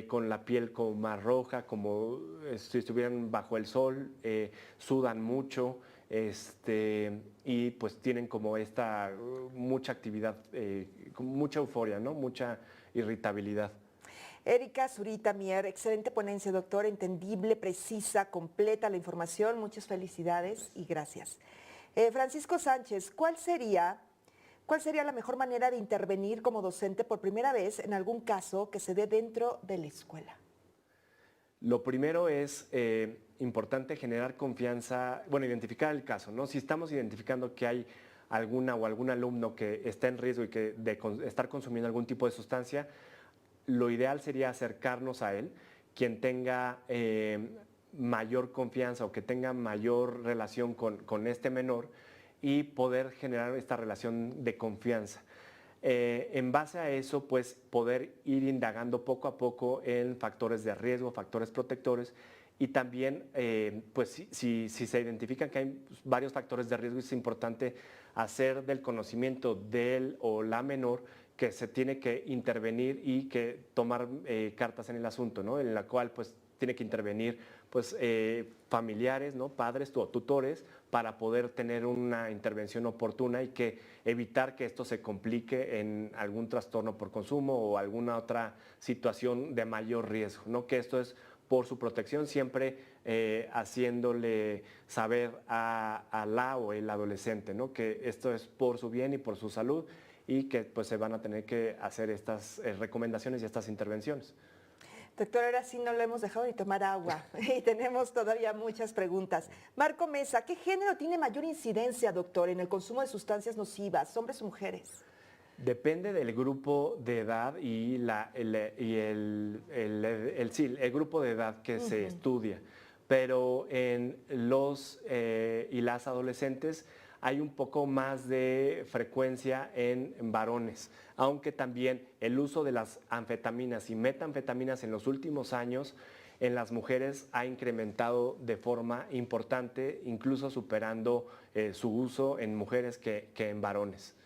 con la piel como más roja, como si estuvieran bajo el sol, sudan mucho, y pues tienen como mucha actividad, mucha euforia, ¿no? Mucha irritabilidad. Erika Zurita Mier, excelente ponencia, doctor, entendible, precisa, completa la información. Muchas felicidades y gracias. Francisco Sánchez, ¿cuál sería la mejor manera de intervenir como docente por primera vez en algún caso que se dé dentro de la escuela? Lo primero es importante generar confianza, identificar el caso, ¿no? Si estamos identificando que hay alguna o algún alumno que está en riesgo y de estar consumiendo algún tipo de sustancia, lo ideal sería acercarnos a él, quien tenga mayor confianza o que tenga mayor relación con este menor y poder generar esta relación de confianza. En base a eso, pues poder ir indagando poco a poco en factores de riesgo, factores protectores Y también, pues si se identifican que hay varios factores de riesgo, es importante hacer del conocimiento del o la menor que se tiene que intervenir y que tomar cartas en el asunto, ¿no? En la cual pues tiene que intervenir pues familiares, ¿no? Padres o tutores para poder tener una intervención oportuna y que evitar que esto se complique en algún trastorno por consumo o alguna otra situación de mayor riesgo, ¿no? Que esto es por su protección, siempre haciéndole saber a la o el adolescente, ¿no? Que esto es por su bien y por su salud y que pues se van a tener que hacer estas recomendaciones y estas intervenciones. Doctor, ahora sí no lo hemos dejado ni tomar agua y tenemos todavía muchas preguntas. Marco Mesa, ¿qué género tiene mayor incidencia, doctor, en el consumo de sustancias nocivas, hombres o mujeres? Depende del grupo de edad y el grupo de edad que se estudia, pero en los y las adolescentes hay un poco más de frecuencia en varones, aunque también el uso de las anfetaminas y metanfetaminas en los últimos años en las mujeres ha incrementado de forma importante, incluso superando su uso en mujeres que en varones.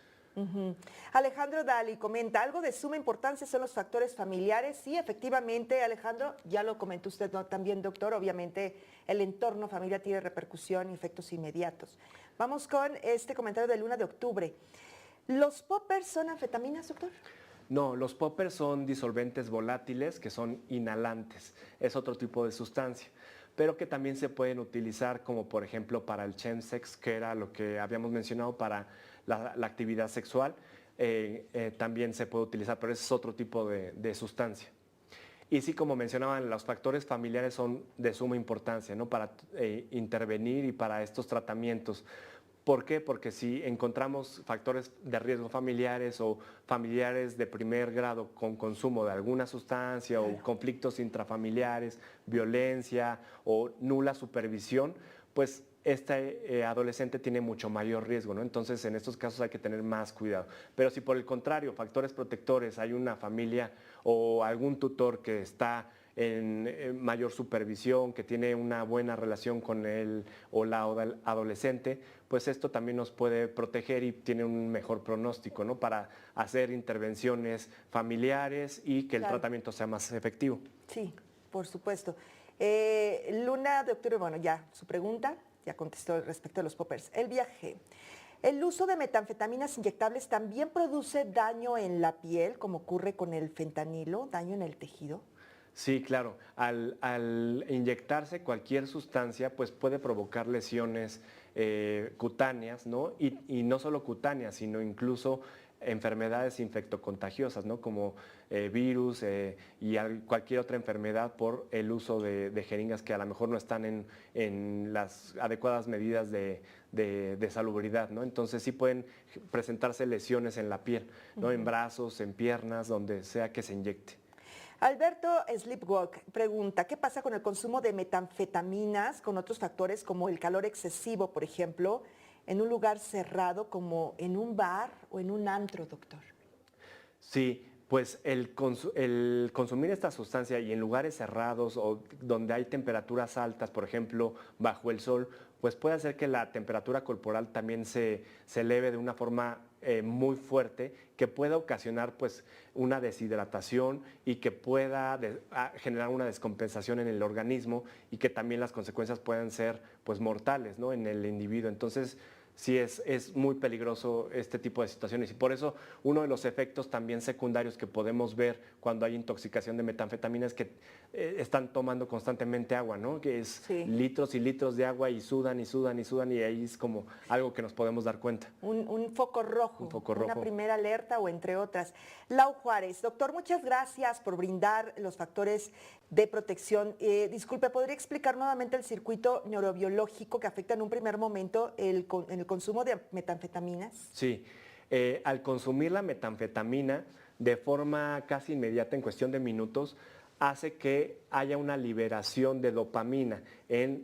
Alejandro Dali comenta, algo de suma importancia son los factores familiares. Sí, efectivamente, Alejandro, ya lo comentó usted también, doctor, obviamente el entorno familiar tiene repercusión y efectos inmediatos. Vamos con este comentario del 1 de octubre. ¿Los poppers son anfetaminas, doctor? No, los poppers son disolventes volátiles que son inhalantes, es otro tipo de sustancia, pero que también se pueden utilizar como por ejemplo para el chemsex, que era lo que habíamos mencionado para la actividad sexual, también se puede utilizar, pero ese es otro tipo de sustancia. Y sí, como mencionaban, los factores familiares son de suma importancia, ¿no? Para intervenir y para estos tratamientos. ¿Por qué? Porque si encontramos factores de riesgo familiares o familiares de primer grado con consumo de alguna sustancia o conflictos intrafamiliares, violencia o nula supervisión, pues este adolescente tiene mucho mayor riesgo, ¿no? Entonces, en estos casos hay que tener más cuidado. Pero si por el contrario, factores protectores, hay una familia o algún tutor que está en mayor supervisión, que tiene una buena relación con él o la adolescente, pues esto también nos puede proteger y tiene un mejor pronóstico, ¿no? Para hacer intervenciones familiares y que el tratamiento sea más efectivo. Sí, por supuesto. Luna de octubre, bueno, ya su pregunta, ya contestó respecto a los poppers. El viaje. ¿El uso de metanfetaminas inyectables también produce daño en la piel, como ocurre con el fentanilo, daño en el tejido? Sí, claro. Al inyectarse cualquier sustancia, pues puede provocar lesiones cutáneas, ¿no? Y no solo cutáneas, sino incluso enfermedades infectocontagiosas, ¿no? Como virus y cualquier otra enfermedad por el uso de jeringas que a lo mejor no están en las adecuadas medidas de salubridad, ¿no? Entonces sí pueden presentarse lesiones en la piel, ¿no? En brazos, en piernas, donde sea que se inyecte. Alberto Sleepwalk pregunta, ¿qué pasa con el consumo de metanfetaminas con otros factores como el calor excesivo, por ejemplo, en un lugar cerrado como en un bar o en un antro, doctor? Sí, pues el consumir esta sustancia y en lugares cerrados o donde hay temperaturas altas, por ejemplo, bajo el sol, pues puede hacer que la temperatura corporal también se eleve de una forma muy fuerte, que pueda ocasionar pues una deshidratación y que pueda generar una descompensación en el organismo y que también las consecuencias puedan ser pues mortales, ¿no? En el individuo. Entonces sí es muy peligroso este tipo de situaciones y por eso uno de los efectos también secundarios que podemos ver cuando hay intoxicación de metanfetamina es que están tomando constantemente agua, ¿no? Que es litros y litros de agua y sudan y sudan y sudan y ahí es como algo que nos podemos dar cuenta. Un foco rojo, un foco rojo. Una primera alerta o entre otras. Lau Juárez, doctor, muchas gracias por brindar los factores de protección. Disculpe, ¿podría explicar nuevamente el circuito neurobiológico que afecta en un primer momento en el consumo de metanfetaminas? Sí, al consumir la metanfetamina de forma casi inmediata, en cuestión de minutos, hace que haya una liberación de dopamina,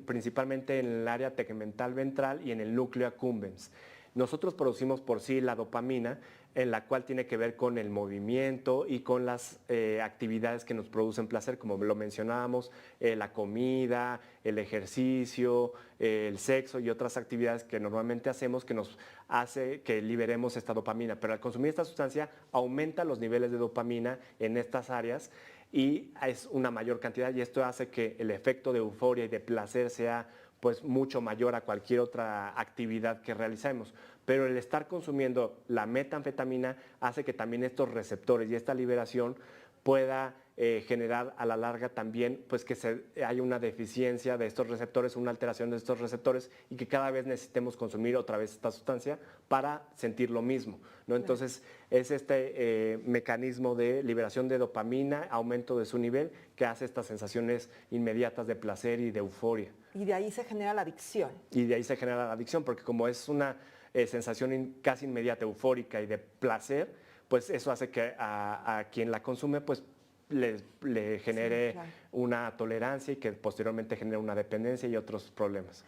principalmente en el área tegmental ventral y en el núcleo accumbens. Nosotros producimos por sí la dopamina, en la cual tiene que ver con el movimiento y con las actividades que nos producen placer, como lo mencionábamos, la comida, el ejercicio, el sexo y otras actividades que normalmente hacemos que nos hace que liberemos esta dopamina. Pero al consumir esta sustancia aumenta los niveles de dopamina en estas áreas y es una mayor cantidad, y esto hace que el efecto de euforia y de placer sea pues mucho mayor a cualquier otra actividad que realicemos. Pero el estar consumiendo la metanfetamina hace que también estos receptores y esta liberación pueda generar a la larga también pues que haya una deficiencia de estos receptores, una alteración de estos receptores, y que cada vez necesitemos consumir otra vez esta sustancia para sentir lo mismo, ¿no? Entonces es este mecanismo de liberación de dopamina, aumento de su nivel, que hace estas sensaciones inmediatas de placer y de euforia. Y de ahí se genera la adicción. Y de ahí se genera la adicción, porque como es una sensación casi inmediata, eufórica y de placer, pues eso hace que a quien la consume pues le genere claro, una tolerancia y que posteriormente genere una dependencia y otros problemas.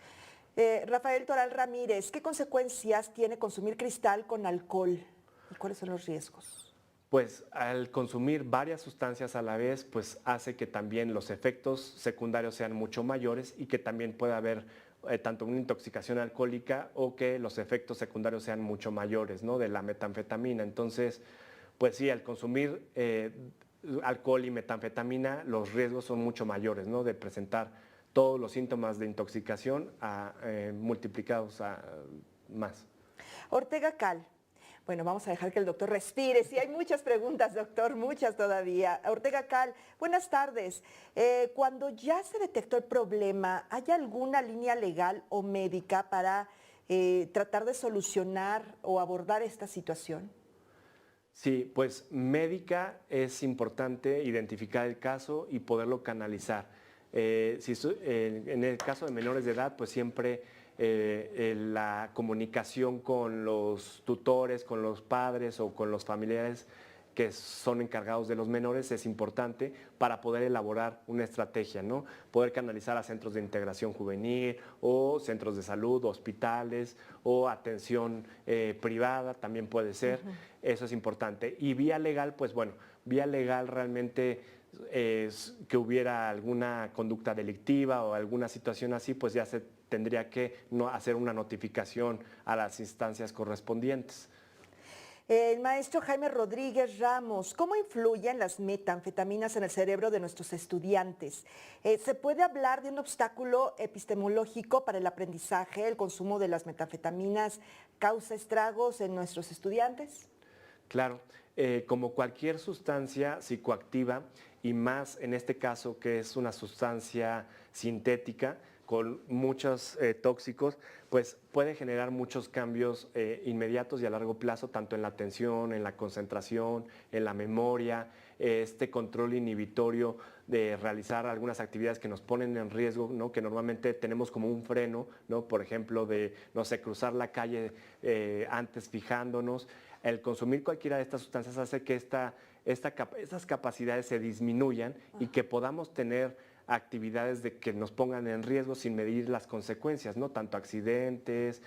Rafael Toral Ramírez, ¿qué consecuencias tiene consumir cristal con alcohol? ¿Y cuáles son los riesgos? Pues al consumir varias sustancias a la vez, pues hace que también los efectos secundarios sean mucho mayores y que también pueda haber tanto una intoxicación alcohólica o que los efectos secundarios sean mucho mayores, ¿no? De la metanfetamina. Entonces, pues sí, al consumir alcohol y metanfetamina, los riesgos son mucho mayores, ¿no? De presentar todos los síntomas de intoxicación multiplicados a más. Ortega Cal. Bueno, vamos a dejar que el doctor respire. Sí, hay muchas preguntas, doctor, muchas todavía. Ortega Cal, buenas tardes. Cuando ya se detectó el problema, ¿hay alguna línea legal o médica para tratar de solucionar o abordar esta situación? Sí, pues médica es importante identificar el caso y poderlo canalizar. En el caso de menores de edad, pues siempre la comunicación con los tutores, con los padres o con los familiares que son encargados de los menores es importante para poder elaborar una estrategia, ¿no? Poder canalizar a centros de integración juvenil o centros de salud, hospitales o atención privada también puede ser. Eso es importante. Y vía legal, pues bueno, vía legal realmente que hubiera alguna conducta delictiva o alguna situación así, pues ya se tendría que hacer una notificación a las instancias correspondientes. El maestro Jaime Rodríguez Ramos, ¿cómo influyen las metanfetaminas en el cerebro de nuestros estudiantes? ¿Se puede hablar de un obstáculo epistemológico para el aprendizaje? ¿El consumo de las metanfetaminas causa estragos en nuestros estudiantes? Claro, como cualquier sustancia psicoactiva, y más en este caso que es una sustancia sintética, con muchos tóxicos, pues puede generar muchos cambios inmediatos y a largo plazo, tanto en la atención, en la concentración, en la memoria, este control inhibitorio de realizar algunas actividades que nos ponen en riesgo, ¿no? Que normalmente tenemos como un freno, ¿no? Por ejemplo, de, no sé, cruzar la calle antes fijándonos. El consumir cualquiera de estas sustancias hace que estas capacidades se disminuyan y que podamos tener actividades que nos pongan en riesgo sin medir las consecuencias, ¿no? Tanto accidentes,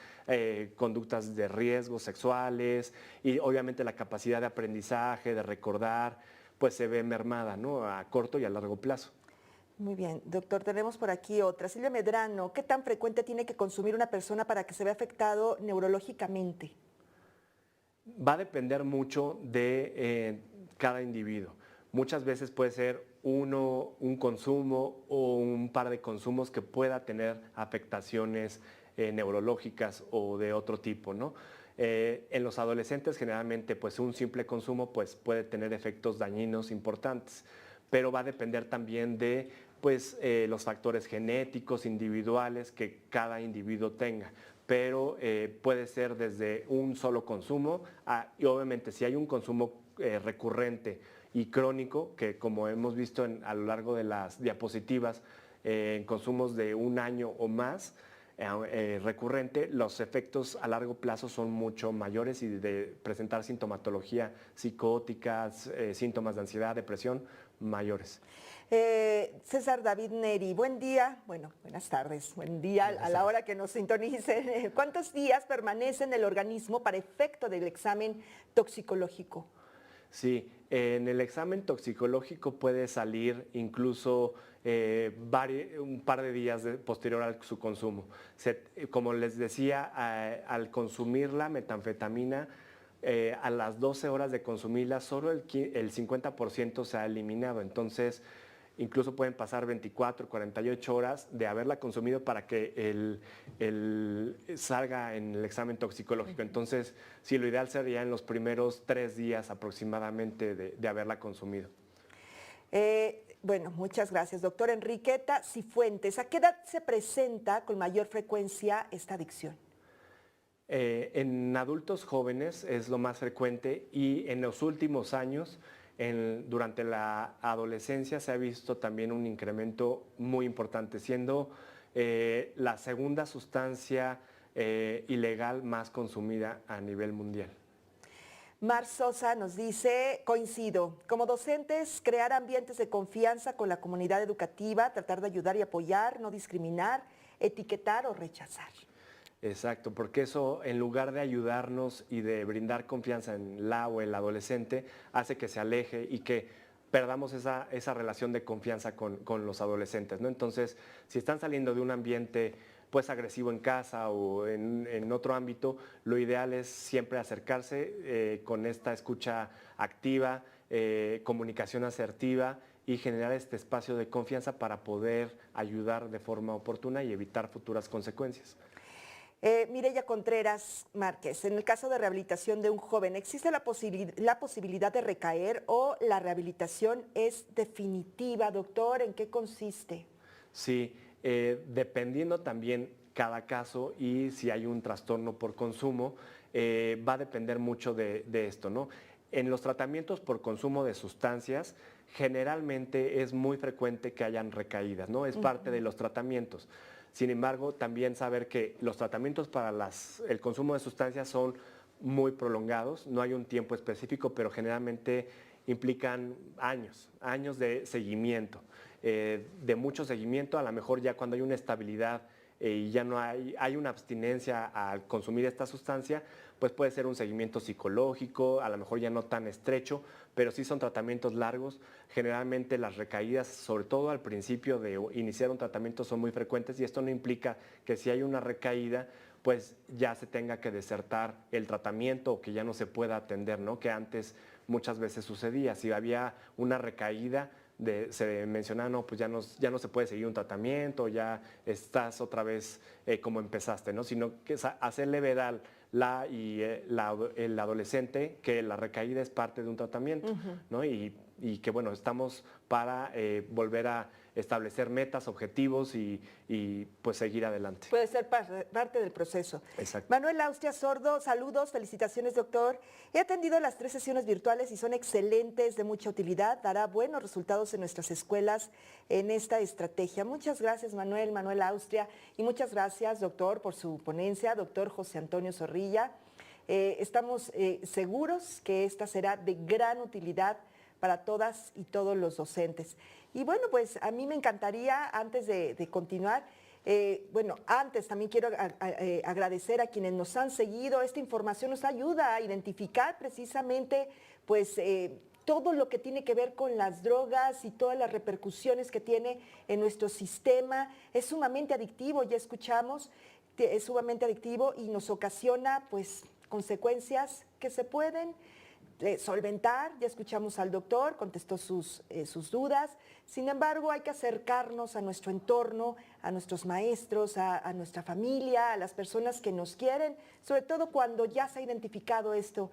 conductas de riesgo sexuales y obviamente la capacidad de aprendizaje, de recordar, pues se ve mermada, ¿no? A corto y a largo plazo. Muy bien, doctor, tenemos por aquí otra. Silvia Medrano, ¿qué tan frecuente tiene que consumir una persona para que se vea afectado neurológicamente? Va a depender mucho de cada individuo. Muchas veces puede ser un consumo o un par de consumos que pueda tener afectaciones neurológicas o de otro tipo, ¿no? En los adolescentes generalmente pues un simple consumo pues puede tener efectos dañinos importantes, pero va a depender también de pues los factores genéticos individuales que cada individuo tenga. Pero puede ser desde un solo consumo y obviamente si hay un consumo recurrente y crónico, que como hemos visto a lo largo de las diapositivas, en consumos de un año o más recurrente, los efectos a largo plazo son mucho mayores y de presentar sintomatología psicótica, síntomas de ansiedad, depresión, mayores. César David Neri, buen día, bueno, buenas tardes, buen día a la hora que nos sintonicen. ¿Cuántos días permanece en el organismo para efecto del examen toxicológico? Sí, en el examen toxicológico puede salir incluso un par de días posterior a su consumo. Como les decía, al consumir la metanfetamina, a las 12 horas de consumirla, solo el 50% se ha eliminado. Entonces, incluso pueden pasar 24, 48 horas de haberla consumido para que salga en el examen toxicológico. Entonces, sí, lo ideal sería en los primeros 3 días aproximadamente de haberla consumido. Bueno, muchas gracias, doctor. Enriqueta Cifuentes, ¿a qué edad se presenta con mayor frecuencia esta adicción? En adultos jóvenes es lo más frecuente y en los últimos años, durante la adolescencia, se ha visto también un incremento muy importante, siendo la segunda sustancia ilegal más consumida a nivel mundial. Mar Sosa nos dice, coincido, como docentes, crear ambientes de confianza con la comunidad educativa, tratar de ayudar y apoyar, no discriminar, etiquetar o rechazar. Exacto, porque eso, en lugar de ayudarnos y de brindar confianza en la o el adolescente, hace que se aleje y que perdamos esa relación de confianza con los adolescentes, ¿no? Entonces, si están saliendo de un ambiente pues agresivo en casa o en otro ámbito, lo ideal es siempre acercarse con esta escucha activa, comunicación asertiva y generar este espacio de confianza para poder ayudar de forma oportuna y evitar futuras consecuencias. Mireya Contreras Márquez, en el caso de rehabilitación de un joven, ¿existe la posibilidad de recaer o la rehabilitación es definitiva, doctor? ¿En qué consiste? Sí, dependiendo también cada caso y si hay un trastorno por consumo, va a depender mucho de esto, ¿no? En los tratamientos por consumo de sustancias, generalmente es muy frecuente que hayan recaídas, ¿no? Es parte de los tratamientos. Sin embargo, también saber que los tratamientos para el consumo de sustancias son muy prolongados, no hay un tiempo específico, pero generalmente implican años de seguimiento, de mucho seguimiento. A lo mejor ya cuando hay una estabilidad y ya no hay una abstinencia al consumir esta sustancia, pues puede ser un seguimiento psicológico, a lo mejor ya no tan estrecho, pero sí son tratamientos largos. Generalmente las recaídas, sobre todo al principio de iniciar un tratamiento, son muy frecuentes y esto no implica que si hay una recaída, pues ya se tenga que desertar el tratamiento o que ya no se pueda atender, ¿no? Que antes muchas veces sucedía. Si había una recaída, se mencionaba, no, pues ya no se puede seguir un tratamiento, ya estás otra vez como empezaste, ¿no? Sino que hacerle ver al el adolescente que la recaída es parte de un tratamiento, ¿no? Y que, bueno, estamos para volver a establecer metas, objetivos y pues seguir adelante. Puede ser parte del proceso. Exacto. Manuel Austria Sordo, saludos, felicitaciones, doctor. He atendido las 3 sesiones virtuales y son excelentes, de mucha utilidad. Dará buenos resultados en nuestras escuelas en esta estrategia. Muchas gracias, Manuel Austria, y muchas gracias, doctor, por su ponencia, doctor José Antonio Zorrilla. Estamos seguros que esta será de gran utilidad para todas y todos los docentes. Y bueno, pues a mí me encantaría, antes de continuar, antes también quiero agradecer a quienes nos han seguido. Esta información nos ayuda a identificar precisamente pues todo lo que tiene que ver con las drogas y todas las repercusiones que tiene en nuestro sistema. Es sumamente adictivo, ya escuchamos, es sumamente adictivo y nos ocasiona pues consecuencias que se pueden solventar. Ya escuchamos al doctor, contestó sus dudas. Sin embargo, hay que acercarnos a nuestro entorno, a nuestros maestros, a nuestra familia, a las personas que nos quieren, sobre todo cuando ya se ha identificado esto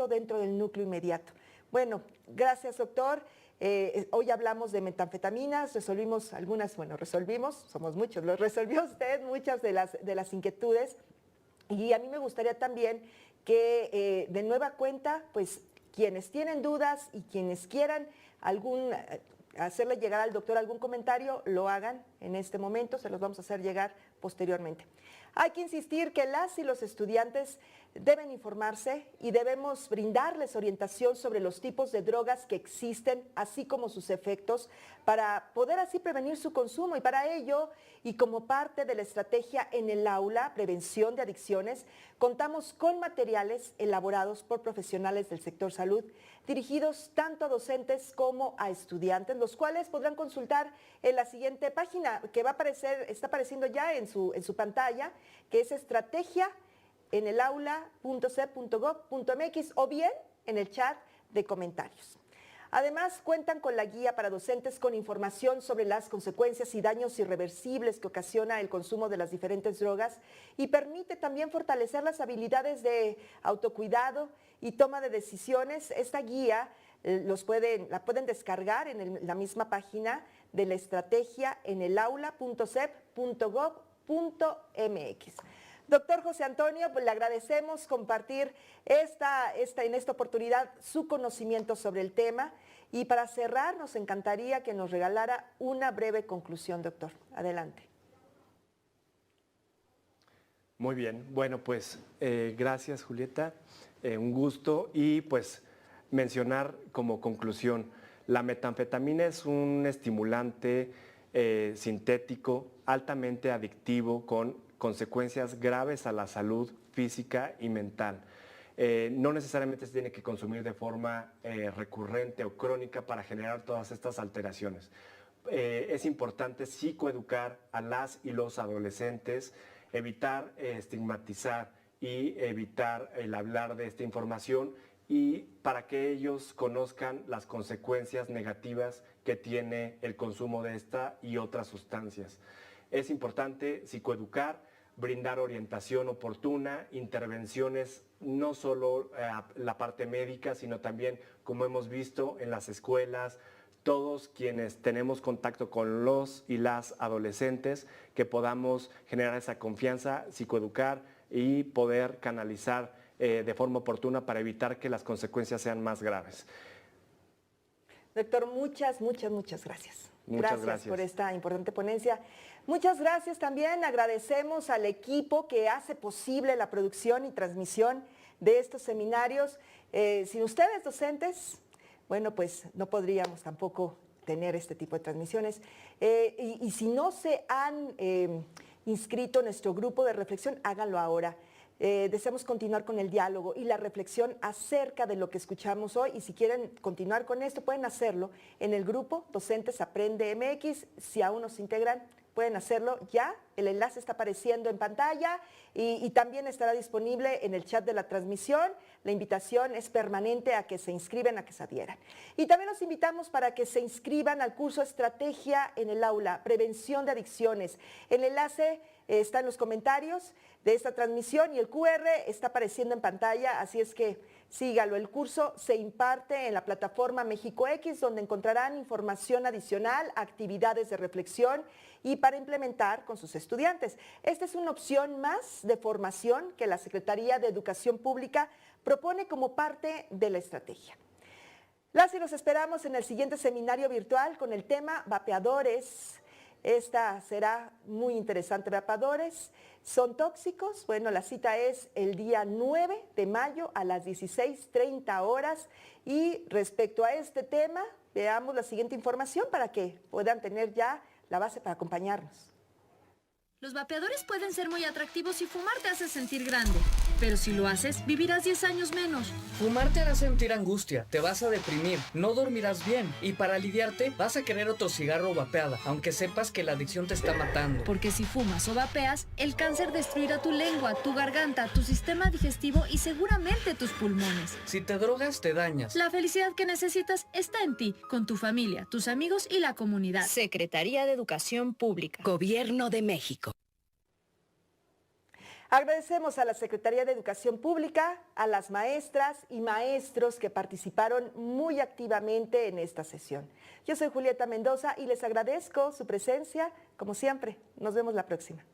dentro del núcleo inmediato. Bueno, gracias, doctor. Hoy hablamos de metanfetaminas, resolvimos, somos muchos, lo resolvió usted, muchas de las inquietudes. Y a mí me gustaría también que de nueva cuenta, pues quienes tienen dudas y quienes quieran hacerle llegar al doctor algún comentario, lo hagan en este momento, se los vamos a hacer llegar posteriormente. Hay que insistir que las y los estudiantes deben informarse y debemos brindarles orientación sobre los tipos de drogas que existen, así como sus efectos, para poder así prevenir su consumo. Y para ello, y como parte de la estrategia en el aula, prevención de adicciones, contamos con materiales elaborados por profesionales del sector salud, dirigidos tanto a docentes como a estudiantes, los cuales podrán consultar en la siguiente página que va a aparecer, está apareciendo ya en su pantalla, que es estrategia en el aula.cep.gov.mx o bien en el chat de comentarios. Además, cuentan con la guía para docentes con información sobre las consecuencias y daños irreversibles que ocasiona el consumo de las diferentes drogas y permite también fortalecer las habilidades de autocuidado y toma de decisiones. Esta guía la pueden descargar en la misma página de la estrategia en el aula.cep.gov.mx. Doctor José Antonio, pues le agradecemos compartir en esta oportunidad su conocimiento sobre el tema y para cerrar nos encantaría que nos regalara una breve conclusión, doctor. Adelante. Muy bien, bueno pues gracias Julieta, un gusto y pues mencionar como conclusión, la metanfetamina es un estimulante sintético altamente adictivo con consecuencias graves a la salud física y mental. No necesariamente se tiene que consumir de forma recurrente o crónica para generar todas estas alteraciones. Es importante psicoeducar a las y los adolescentes, evitar estigmatizar y evitar el hablar de esta información y para que ellos conozcan las consecuencias negativas que tiene el consumo de esta y otras sustancias. Es importante psicoeducar, brindar orientación oportuna, intervenciones no solo la parte médica, sino también, como hemos visto en las escuelas, todos quienes tenemos contacto con los y las adolescentes, que podamos generar esa confianza, psicoeducar y poder canalizar de forma oportuna para evitar que las consecuencias sean más graves. Doctor, muchas gracias. Muchas gracias por esta importante ponencia. Muchas gracias también. Agradecemos al equipo que hace posible la producción y transmisión de estos seminarios. Sin ustedes, docentes, bueno, pues no podríamos tampoco tener este tipo de transmisiones. Y si no se han inscrito en nuestro grupo de reflexión, háganlo ahora. Deseamos continuar con el diálogo y la reflexión acerca de lo que escuchamos hoy y si quieren continuar con esto pueden hacerlo en el grupo Docentes Aprende MX. Si aún no se integran pueden hacerlo ya, el enlace está apareciendo en pantalla y también estará disponible en el chat de la transmisión. La invitación es permanente a que se inscriban, a que se adhieran. Y también los invitamos para que se inscriban al curso Estrategia en el Aula, Prevención de Adicciones. El enlace está en los comentarios de esta transmisión y el QR está apareciendo en pantalla, así es que sígalo. El curso se imparte en la plataforma México X, donde encontrarán información adicional, actividades de reflexión y para implementar con sus estudiantes. Esta es una opción más de formación que la Secretaría de Educación Pública propone como parte de la estrategia. Las y los esperamos en el siguiente seminario virtual con el tema Vapeadores. Esta será muy interesante. ¿Vapeadores son tóxicos? Bueno, la cita es el día 9 de mayo a las 16:30 horas. Y respecto a este tema, veamos la siguiente información para que puedan tener ya la base para acompañarnos. Los vapeadores pueden ser muy atractivos si fumar te hace sentir grande, pero si lo haces, vivirás 10 años menos. Fumar te hará sentir angustia, te vas a deprimir, no dormirás bien y para aliviarte vas a querer otro cigarro o vapeada, aunque sepas que la adicción te está matando. Porque si fumas o vapeas, el cáncer destruirá tu lengua, tu garganta, tu sistema digestivo y seguramente tus pulmones. Si te drogas, te dañas. La felicidad que necesitas está en ti, con tu familia, tus amigos y la comunidad. Secretaría de Educación Pública, Gobierno de México. Agradecemos a la Secretaría de Educación Pública, a las maestras y maestros que participaron muy activamente en esta sesión. Yo soy Julieta Mendoza y les agradezco su presencia, como siempre. Nos vemos la próxima.